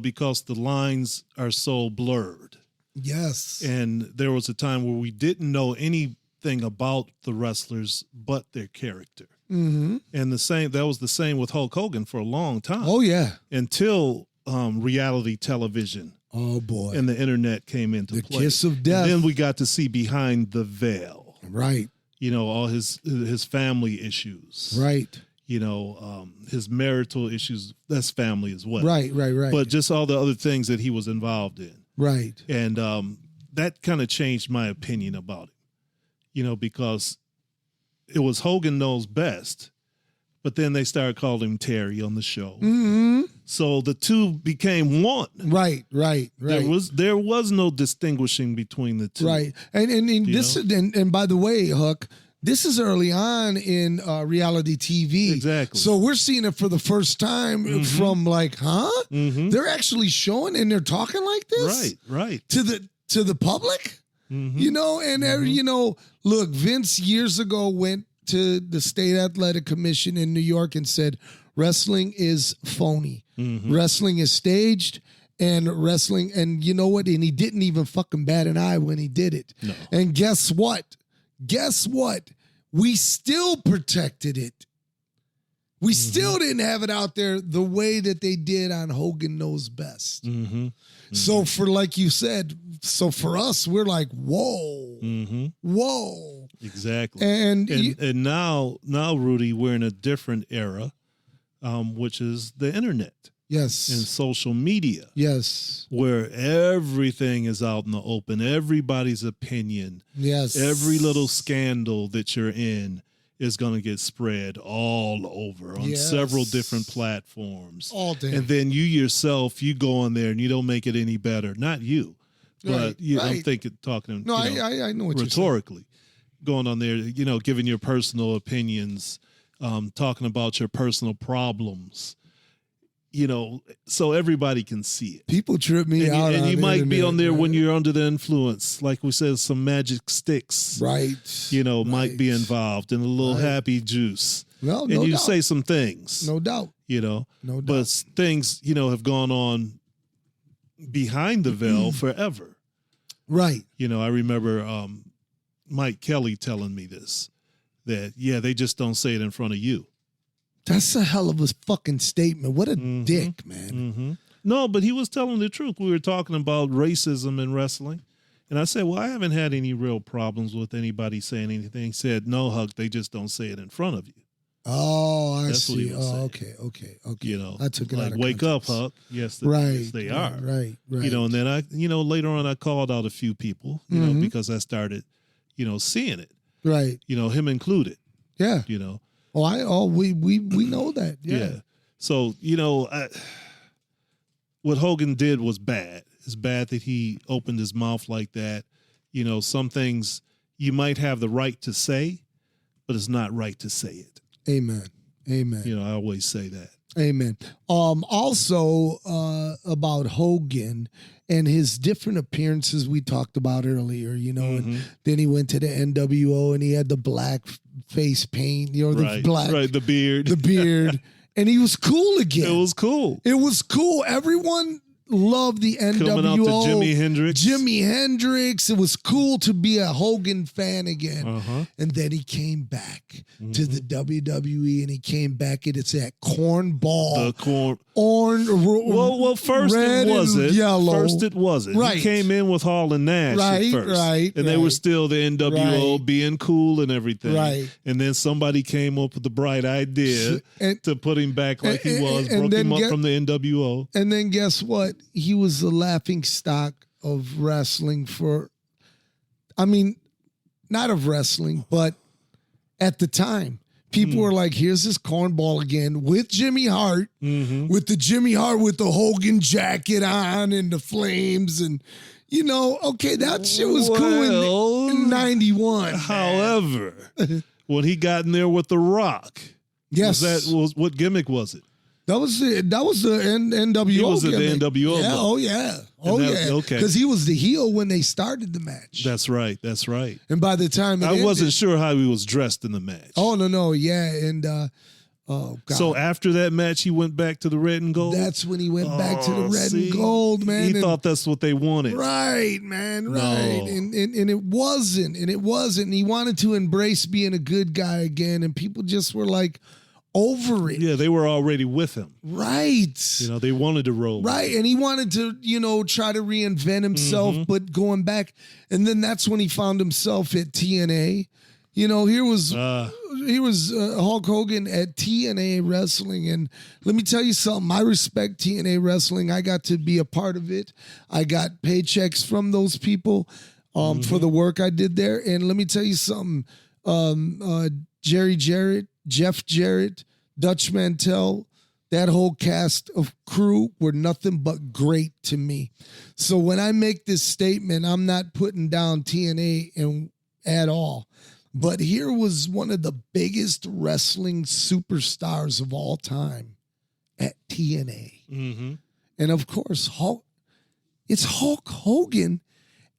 C: because the lines are so blurred.
B: Yes.
C: And there was a time where we didn't know anything about the wrestlers but their character.
B: Mm-hmm.
C: And that was the same with Hulk Hogan for a long time.
B: Oh, yeah.
C: Until reality television.
B: Oh, boy.
C: And the internet came into play.
B: The kiss of death.
C: And then we got to see behind the veil.
B: Right.
C: All his family issues.
B: Right.
C: His marital issues, that's family as well.
B: Right.
C: But just all the other things that he was involved in.
B: Right.
C: And that kind of changed my opinion about it, because it was Hogan knows best, but then they started calling him Terry on the show.
B: Mm-hmm.
C: So the two became one.
B: Right.
C: There was no distinguishing between the two.
B: Right. And this and by the way, Huck, this is early on in reality TV.
C: Exactly.
B: So we're seeing it for the first time from
C: Mm-hmm.
B: They're actually showing and they're talking like this?
C: Right.
B: To the public?
C: Mm-hmm.
B: Look, Vince years ago went to the State Athletic Commission in New York and said, wrestling is phony.
C: Mm-hmm.
B: Wrestling is staged. And wrestling, and you know what? And he didn't even fucking bat an eye when he did it.
C: No.
B: And guess what? We still protected it. We still didn't have it out there the way that they did on Hogan Knows Best.
C: Mm-hmm.
B: So like you said, for us, we're like, whoa, whoa.
C: Exactly.
B: And
C: now, Rudy, we're in a different era, which is the internet.
B: Yes.
C: And social media.
B: Yes.
C: Where everything is out in the open, everybody's opinion.
B: Yes.
C: Every little scandal that you're in is going to get spread all over on several different platforms.
B: All day.
C: And then you yourself, you go on there and you don't make it any better. Not you, but I'm talking.
B: No, I know what
C: rhetorically, going on there, giving your personal opinions, talking about your personal problems. So everybody can see it.
B: People trip me out.
C: And you might be on there when you're under the influence. Like we said, some magic sticks.
B: Right.
C: Might be involved in a little happy juice.
B: Well,
C: and you say some things.
B: No doubt.
C: No
B: doubt.
C: But things, have gone on behind the veil forever.
B: Right.
C: I remember Mike Kelly telling me this, that, they just don't say it in front of you.
B: That's a hell of a fucking statement. What a dick, man.
C: Mm-hmm. No, but he was telling the truth. We were talking about racism in wrestling. And I said, well, I haven't had any real problems with anybody saying anything. He said, no, Huck, they just don't say it in front of you.
B: Oh, I
C: That's
B: see.
C: What he was saying.
B: Okay.
C: I
B: took it
C: like,
B: out of
C: wake
B: context.
C: up, Huck. Yes, they are.
B: Right.
C: And then I, later on I called out a few people, because I started, seeing it.
B: Right.
C: Him included.
B: Yeah. We know that. Yeah.
C: So, what Hogan did was bad. It's bad that he opened his mouth like that. Some things you might have the right to say, but it's not right to say it.
B: Amen.
C: I always say that.
B: Amen. Also, about Hogan and his different appearances we talked about earlier, and then he went to the NWO and he had the black face paint, the beard, and he was cool again.
C: It was cool.
B: Everyone loved the NWO.
C: Coming out to
B: Jimi Hendrix. It was cool to be a Hogan fan again. And then he came back to the WWE, and he came back, and it's that cornball. Orange.
C: Well, first
B: red
C: it wasn't.
B: Yellow.
C: First it wasn't.
B: Right.
C: He came in with Hall and Nash at first. And they were still the NWO, being cool and everything.
B: Right.
C: And then somebody came up with the bright idea to put him back like he was, broke him up from the NWO.
B: And then guess what? He was the laughing stock of wrestling not of wrestling, but at the time. People were like, here's this cornball again with Jimmy Hart, with the Hogan jacket on and the flames. And, that shit was cool in 91.
C: However, when he got in there with The Rock, what gimmick was it?
B: That was the NWO.
C: He was at the
B: gimmick.
C: NWO.
B: Yeah, oh yeah. Okay. Because he was the heel when they started the match.
C: That's right.
B: And by the time
C: I wasn't sure how he was dressed in the match.
B: Oh no, yeah, and Oh, God.
C: So after that match, he went back to the red and gold?
B: That's when he went back to the red
C: see?
B: and gold, man.
C: He thought that's what they wanted.
B: Right, man, right.
C: No.
B: And it wasn't. And it wasn't. And he wanted to embrace being a good guy again. And people just were like over it.
C: Yeah, they were already with him.
B: Right.
C: You know, they wanted to roll.
B: Right. And he wanted to, you know, try to reinvent himself, but going back. And then that's when he found himself at TNA. You know, here was Hulk Hogan at TNA Wrestling. And let me tell you something. I respect TNA Wrestling. I got to be a part of it. I got paychecks from those people for the work I did there. And let me tell you something. Jerry Jarrett, Jeff Jarrett, Dutch Mantel, that whole cast of crew were nothing but great to me. So when I make this statement, I'm not putting down TNA at all. But here was one of the biggest wrestling superstars of all time at TNA.
C: Mm-hmm.
B: And of course, it's Hulk Hogan.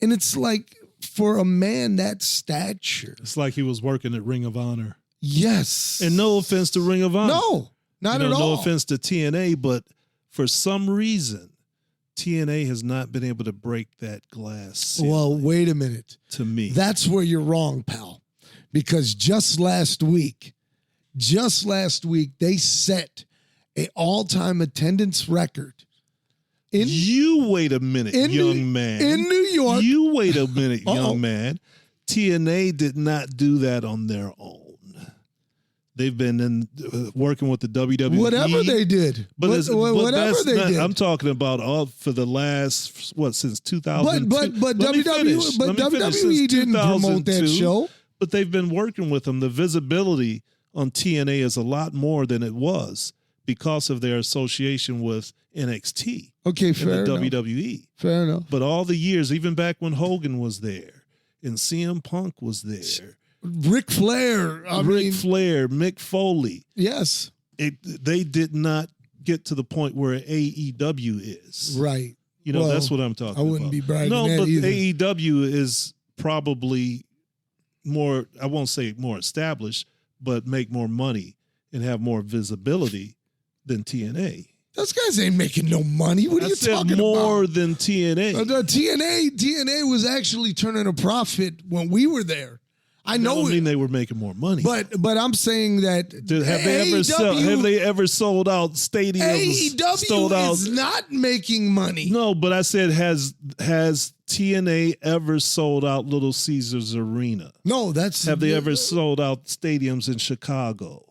B: And it's like, for a man that stature.
C: It's like he was working at Ring of Honor.
B: Yes.
C: And no offense to Ring of Honor.
B: No, not at all.
C: No offense to TNA, but for some reason, TNA has not been able to break that glass ceiling.
B: Well, wait a minute.
C: To me.
B: That's where you're wrong, pal. Because just last week, they set an all-time attendance record.
C: You wait a minute, young man.
B: In New York.
C: You wait a minute, young man. TNA did not do that on their own. They've been working with the WWE.
B: Whatever they did. Whatever they did.
C: I'm talking about for the last, since 2002.
B: But WWE didn't promote that show.
C: But they've been working with them. The visibility on TNA is a lot more than it was because of their association with NXT.
B: Okay, fair enough.
C: WWE.
B: Fair enough.
C: But all the years, even back when Hogan was there and CM Punk was there.
B: Ric Flair.
C: Flair, Mick Foley.
B: Yes.
C: They did not get to the point where AEW is.
B: Right.
C: You know, that's what I'm talking about.
B: I wouldn't be bragging
C: No,
B: that
C: but
B: either.
C: AEW is probably more, I won't say more established, but make more money and have more visibility than TNA.
B: Those guys ain't making no money. What are you talking about?
C: More than TNA.
B: TNA was actually turning a profit when we were there. I know.
C: I mean, they were making more money.
B: But I'm saying that
C: have they ever sold out stadiums?
B: AEW is not making money.
C: No, but I said has TNA ever sold out Little Caesars Arena?
B: No,
C: have they ever sold out stadiums in Chicago?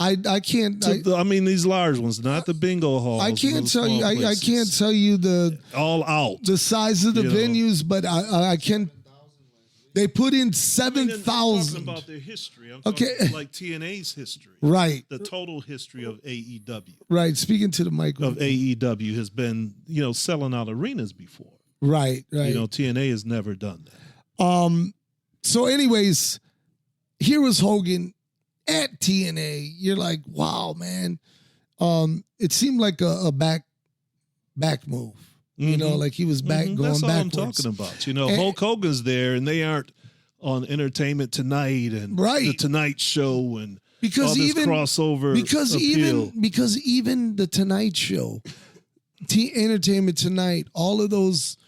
B: I can't.
C: I mean, these large ones, not the bingo halls.
B: I can't tell you. I can't tell you the
C: all out
B: the size of the venues, but I can. They put in 7,000.
C: I'm talking about their history. I'm talking like TNA's history.
B: Right.
C: The total history of AEW.
B: Right. Speaking to the mic.
C: Of AEW has been, selling out arenas before.
B: Right.
C: TNA has never done that.
B: So anyways, here was Hogan at TNA. You're like, wow, man. It seemed like a back move. Like he was going backwards.
C: That's all I'm talking about. Hulk Hogan's there, and they aren't on Entertainment Tonight and the Tonight Show and all this crossover appeal.
B: Because even the Tonight Show, Entertainment Tonight, all of those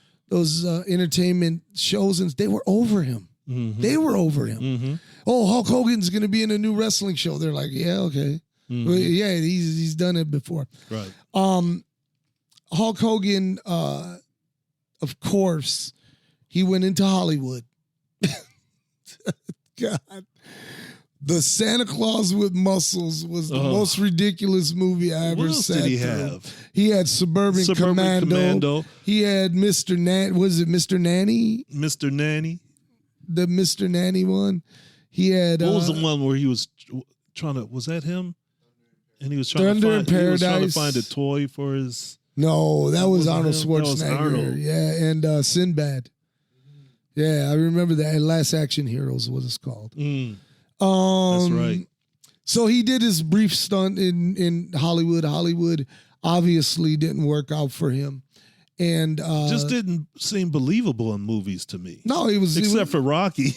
B: entertainment shows, and they were over him. Mm-hmm. They were over him. Mm-hmm. Oh, Hulk Hogan's going to be in a new wrestling show. They're like, yeah, okay. Mm-hmm. Well, yeah, he's done it before.
C: Right.
B: Hulk Hogan, of course, he went into Hollywood. God. The Santa Claus with Muscles was the most ridiculous movie I ever sat through. What else did he have? He had Suburban Commando. He had Mr. Nanny. Was it Mr. Nanny?
C: Mr. Nanny.
B: The Mr. Nanny one. He had.
C: What was the one where he was trying to? Was that him? And he was trying to find a toy for his.
B: No, that was Arnold Schwarzenegger. Yeah, and Sinbad. Yeah, I remember that. And Last Action Heroes, what it's called.
C: That's right.
B: So he did his brief stunt in Hollywood. Hollywood obviously didn't work out for him. And
C: just didn't seem believable in movies to me.
B: No, except
C: for Rocky.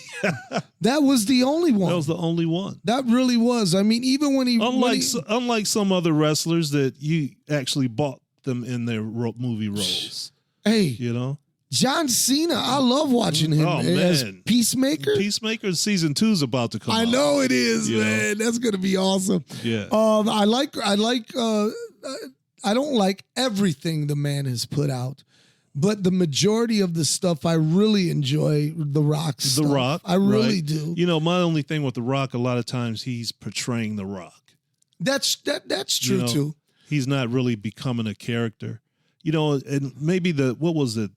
B: That was the only one.
C: That was the only one.
B: That really was. I mean, even when he...
C: Unlike some other wrestlers that you actually bought them in their movie roles.
B: Hey.
C: You know?
B: John Cena, I love watching him as Peacemaker.
C: Peacemaker season 2 is about to come out.
B: I know it is, man. That's gonna be awesome.
C: Yeah.
B: I don't like everything the man has put out, but the majority of the stuff I really enjoy. The Rock stuff.
C: The Rock,
B: I really do.
C: You know, my only thing with The Rock, a lot of times he's portraying The Rock.
B: That's true too.
C: He's not really becoming a character. You know, and maybe what was it?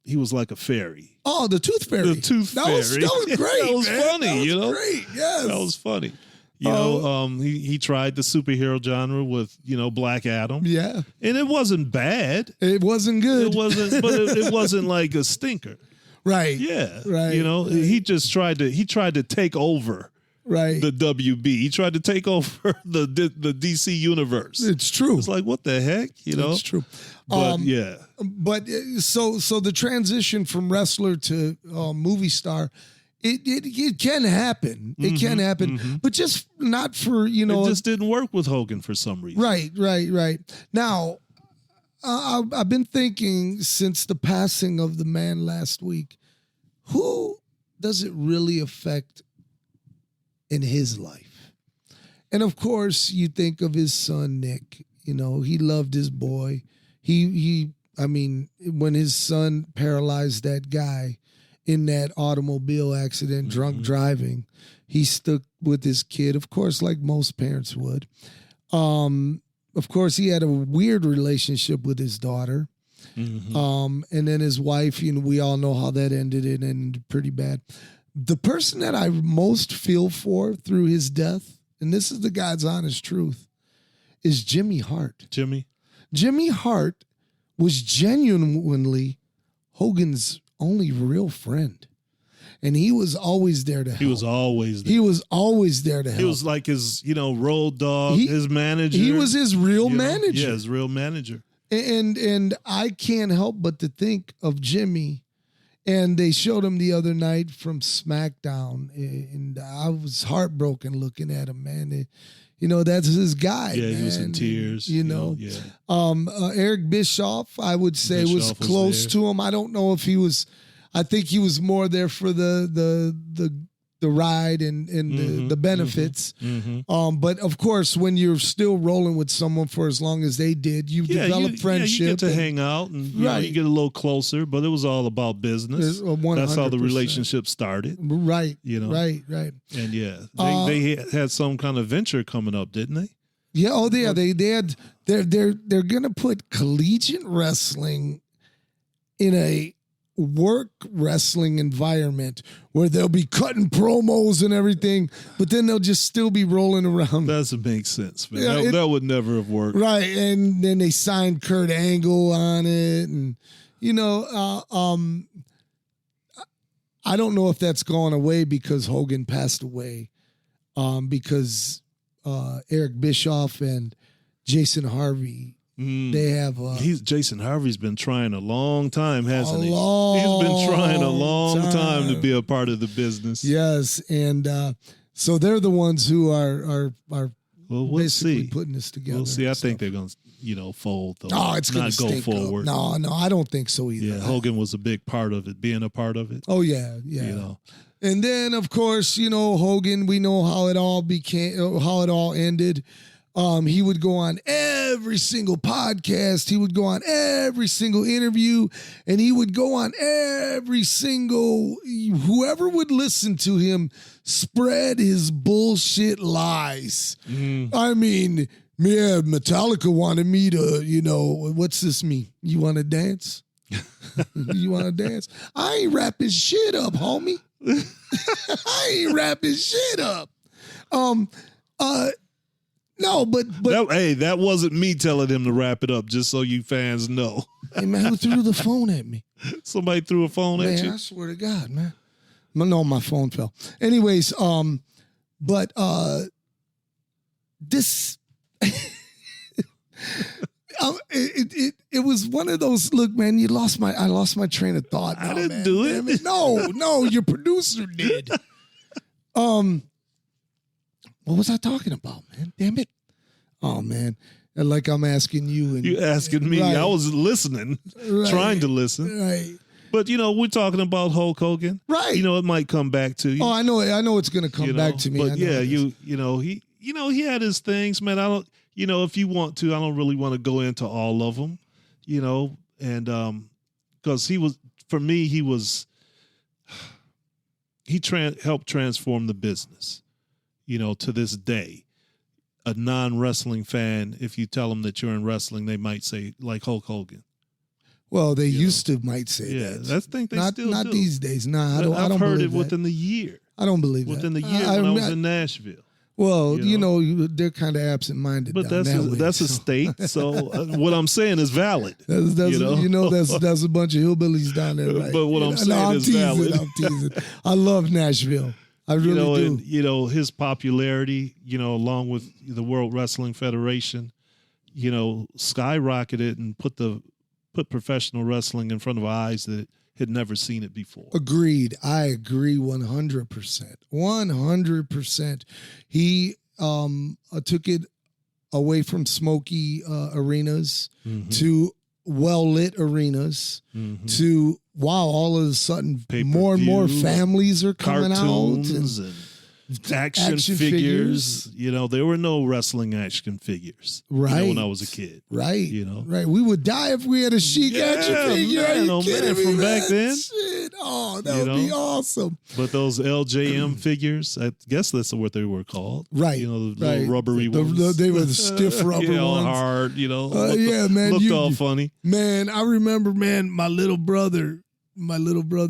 C: He was like a fairy.
B: Oh, the Tooth Fairy.
C: The Tooth Fairy.
B: That was great.
C: That was funny.
B: That was great. Yes,
C: that was funny. You know, he tried the superhero genre with, you know, Black Adam.
B: Yeah,
C: and it wasn't bad.
B: It wasn't good.
C: It wasn't, but it wasn't like a stinker.
B: Right.
C: Yeah.
B: Right.
C: You know, he just tried to take over.
B: Right.
C: The WB. He tried to take over the DC universe.
B: It's true.
C: It's like, what the heck? You know?
B: It's true.
C: But yeah.
B: But so the transition from wrestler to movie star, it can happen. It can happen. But just not for, you know.
C: It just didn't work with Hogan for some reason.
B: Right. Now, I've been thinking since the passing of the man last week, who does it really affect in his life? And of course, you think of his son, Nick. You know, he loved his boy. I mean, when his son paralyzed that guy in that automobile accident, drunk driving, he stuck with his kid, of course, like most parents would. Of course, he had a weird relationship with his daughter. And then his wife, you know, we all know how that ended. It ended pretty bad. The person that I most feel for through his death, and this is the God's honest truth, is Jimmy Hart. Jimmy Hart was genuinely Hogan's only real friend. And he was always there to help.
C: He was always there.
B: He was always there to help.
C: He was like his, you know, road dog, his manager.
B: He was his real manager.
C: Yeah, his real manager.
B: And I can't help but to think of Jimmy. And they showed him the other night from SmackDown, and I was heartbroken looking at him, man. You know, that's his guy.
C: Yeah,
B: man.
C: he was in tears.
B: You know,
C: yeah.
B: Eric Bischoff, I would say, was close to him. I don't know if he was. I think he was more there for the ride and the benefits. But of course, when you're still rolling with someone for as long as they did, you develop friendship.
C: Yeah, you get to hang out and you know, you get a little closer. But it was all about business.
B: 100%.
C: That's how the relationship started.
B: Right.
C: You know.
B: Right.
C: And yeah, they had some kind of venture coming up, didn't they?
B: Yeah. Oh, yeah. They had. They're gonna put collegiate wrestling in a work wrestling environment where they'll be cutting promos and everything, but then they'll just still be rolling around.
C: That doesn't make sense, man. Yeah, that would never have worked.
B: Right. And then they signed Kurt Angle on it. And, you know, I don't know if that's gone away because Hogan passed away, because Eric Bischoff and Jason Harvey, they have.
C: Jason Harvey's been trying a long time, hasn't he? He's been trying a long time to be a part of the business.
B: Yes, and so they're the ones who are
C: we'll
B: basically
C: see.
B: Putting this together.
C: We'll see. I think they're going to, fold. Though.
B: Oh, it's going to
C: go forward.
B: No, I don't think so either.
C: Yeah, Hogan was a big part of it, being a part of it.
B: Oh yeah. You
C: know.
B: And then of course, you know, Hogan. We know how it all ended. He would go on every single podcast. He would go on every single interview, and he would go on every single, whoever would listen to him spread his bullshit lies. I mean, yeah, Metallica wanted me to, you know, what's this mean? You want to dance? You want to dance? I ain't rapping shit up, homie. I ain't rapping shit up. No, but
C: that wasn't me telling him to wrap it up, just so you fans know.
B: Hey, man, who threw the phone at me?
C: Somebody threw a phone at you?
B: I swear to God, man. No, my phone fell. Anyways, but this It was one of those. Look, man, I lost my train of thought.
C: I
B: now,
C: didn't
B: man.
C: do
B: Damn
C: it.
B: No, your producer did. What was I talking about, man? Damn it. Oh, man. Like I'm asking you. And
C: You asking me.
B: right,
C: I was listening,
B: right,
C: trying to listen.
B: Right.
C: But, we're talking about Hulk Hogan.
B: Right.
C: It might come back to you.
B: Oh, I know it's going to come back to me.
C: But
B: I know
C: he had his things, man. I don't, if you want to, I don't really want to go into all of them, and because for me, he helped transform the business, to this day. A non-wrestling fan, if you tell them that you're in wrestling, they might say, like Hulk Hogan.
B: Well, they used to might say
C: that.
B: that.
C: I think they still do.
B: Not these days. Nah, I don't
C: I've heard
B: believe
C: it within the year.
B: I don't believe
C: within
B: that.
C: the year when I was in Nashville.
B: Well, they're kind of absent-minded.
C: But
B: down
C: that's a state. So what I'm saying is valid.
B: That's a bunch of hillbillies down there, right?
C: But what I'm saying is valid.
B: I'm teasing. I love Nashville. I really do.
C: And, his popularity, along with the World Wrestling Federation, skyrocketed and put professional wrestling in front of eyes that had never seen it before.
B: Agreed. I agree 100%. 100%. He took it away from smoky arenas to well-lit arenas to, wow, all of a sudden more and more families are coming out.
C: And action figures. There were no wrestling action figures.
B: Right.
C: When I was a kid.
B: Right. Right. We would die if we had a chic action figure.
C: Man,
B: Are you kidding me,
C: from
B: man?
C: back then.
B: Shit. Oh, that would be awesome.
C: But those LJM figures, I guess that's what they were called.
B: Right.
C: The little rubbery ones.
B: They were the stiff rubber ones.
C: Hard,
B: man.
C: Looked all funny.
B: Man, I remember, man, my little brother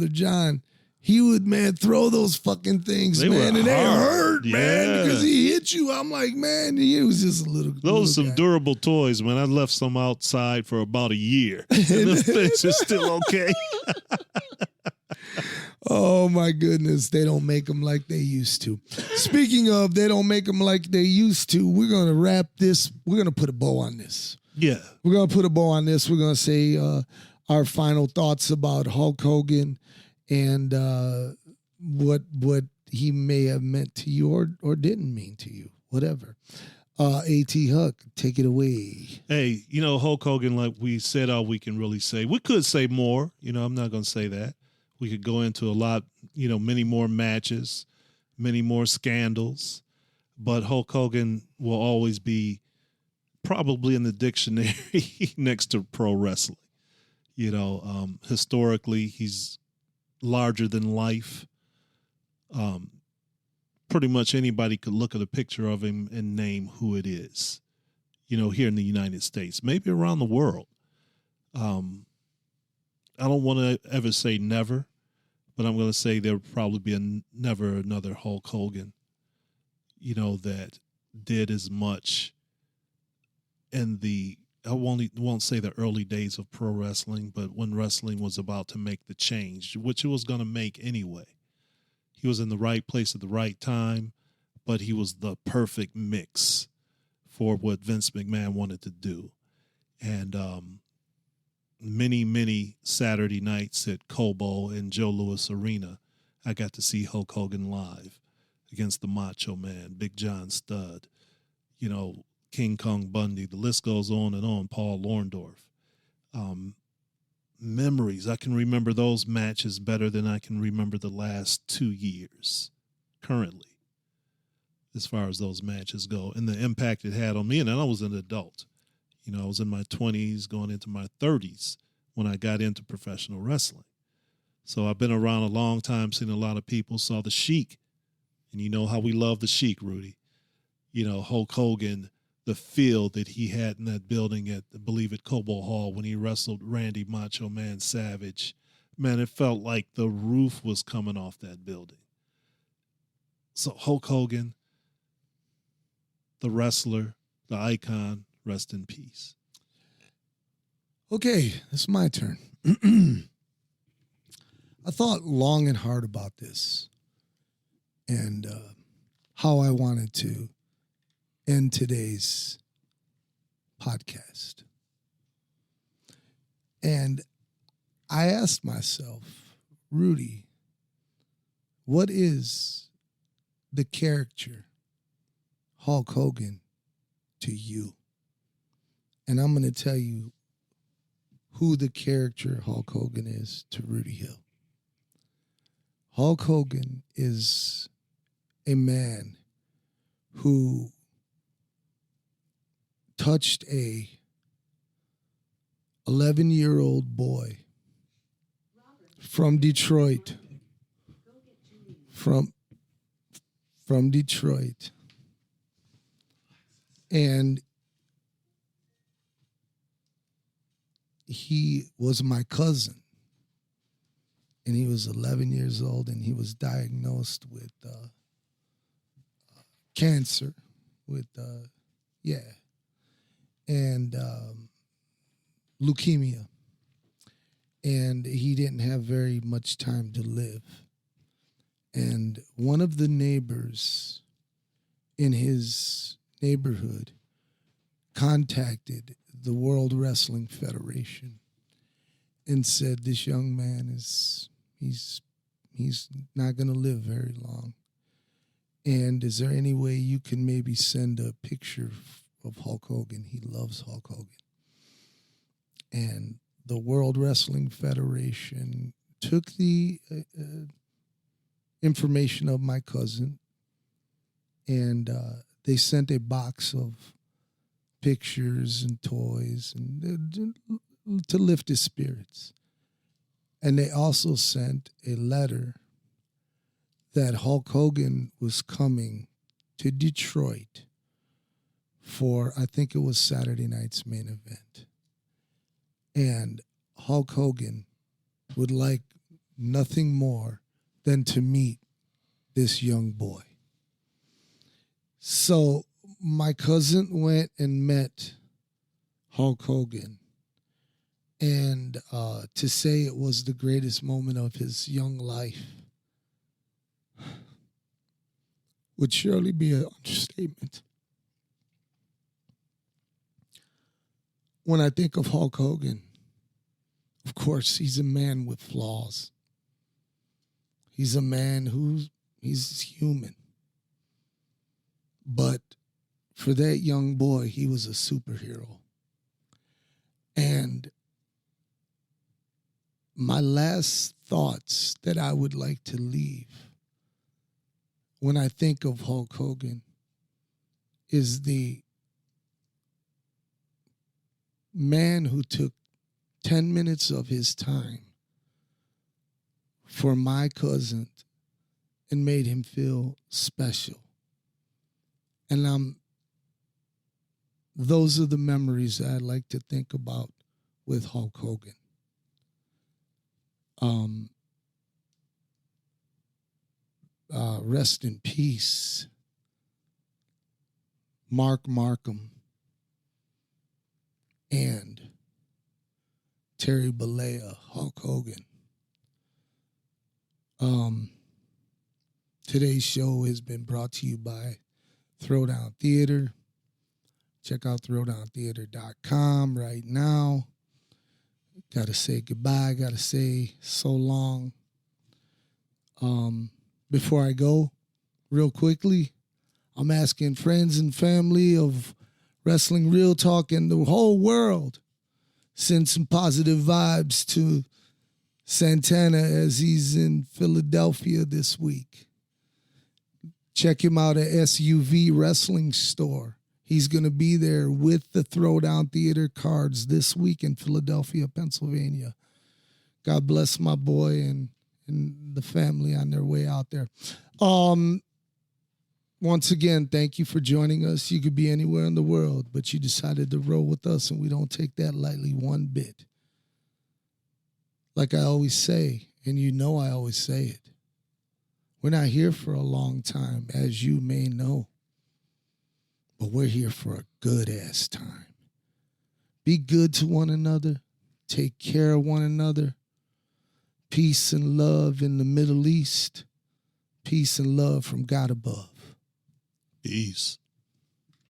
B: John, he would, man, throw those fucking things,
C: they
B: man, and
C: hard.
B: they hurt, man, because he hit you. I'm like, man, he was just a little.
C: Those are some
B: guy.
C: durable toys, man. I left some outside for about a year. And those things are still okay.
B: Oh my goodness, they don't make them like they used to. Speaking of, they don't make them like they used to. We're gonna wrap this. We're gonna put a bow on this.
C: Yeah,
B: we're gonna put a bow on this. We're gonna say our final thoughts about Hulk Hogan and what he may have meant to you or didn't mean to you, whatever. A.T. Huck, take it away.
C: Hey, Hulk Hogan, like we said, all we can really say. We could say more. I'm not going to say that. We could go into a lot, many more matches, many more scandals. But Hulk Hogan will always be probably in the dictionary next to pro wrestling. Historically, he's larger than life. Pretty much anybody could look at a picture of him and name who it is, here in the United States, maybe around the world. I don't want to ever say never, but I'm going to say there will probably be never another Hulk Hogan, that did as much in I won't say the early days of pro wrestling, but when wrestling was about to make the change, which it was going to make anyway. He was in the right place at the right time, but he was the perfect mix for what Vince McMahon wanted to do. And many, many Saturday nights at Cobo and Joe Louis Arena, I got to see Hulk Hogan live against the Macho Man, Big John Studd, King Kong Bundy. The list goes on and on, Paul Orndorff. Memories. I can remember those matches better than I can remember the last 2 years currently, as far as those matches go, and the impact it had on me. And then I was an adult. I was in my 20s going into my 30s when I got into professional wrestling. So I've been around a long time, seen a lot of people, saw the Sheik. And you know how we love the Sheik, Rudy. Hulk Hogan, the feel that he had in that building at, I believe, at Cobo Hall when he wrestled Randy Macho Man Savage. Man, it felt like the roof was coming off that building. So Hulk Hogan, the wrestler, the icon, rest in peace.
B: Okay, it's my turn. I thought long and hard about this and how I wanted to end today's podcast. And I asked myself, Rudy, what is the character Hulk Hogan to you? And I'm going to tell you who the character Hulk Hogan is to Rudy Hill. Hulk Hogan is a man who touched a 11-year-old boy from Detroit, from Detroit, and he was my cousin, and he was 11 years old, and he was diagnosed with cancer, and leukemia, and he didn't have very much time to live. And one of the neighbors in his neighborhood contacted the World Wrestling Federation and said, this young man he's not going to live very long. And is there any way you can maybe send a picture of Hulk Hogan? He loves Hulk Hogan. And the World Wrestling Federation took the information of my cousin, and they sent a box of pictures and toys and to lift his spirits. And they also sent a letter that Hulk Hogan was coming to Detroit for, I think it was Saturday night's main event. And Hulk Hogan would like nothing more than to meet this young boy. So my cousin went and met Hulk Hogan. And to say it was the greatest moment of his young life would surely be an understatement. When I think of Hulk Hogan, of course, he's a man with flaws. He's a man he's human. But for that young boy, he was a superhero. And my last thoughts that I would like to leave when I think of Hulk Hogan is the man who took 10 minutes of his time for my cousin and made him feel special. And those are the memories that I like to think about with Hulk Hogan. Rest in peace, Mark Markham and Terry Bollea, Hulk Hogan. Today's show has been brought to you by Throwdown Theater. Check out throwdowntheater.com right now. Got to say goodbye. Got to say so long. Before I go, real quickly, I'm asking friends and family of Wrestling Real Talk and the whole world, send some positive vibes to Santana as he's in Philadelphia this week. Check him out at SUV Wrestling Store. He's going to be there with the Throwdown Theater cards this week in Philadelphia, Pennsylvania. God bless my boy and the family on their way out there. Once again, thank you for joining us. You could be anywhere in the world, but you decided to roll with us, and we don't take that lightly one bit. Like I always say, and you know I always say it, we're not here for a long time, as you may know, but we're here for a good-ass time. Be good to one another. Take care of one another. Peace and love in the Middle East. Peace and love from God above.
C: Peace.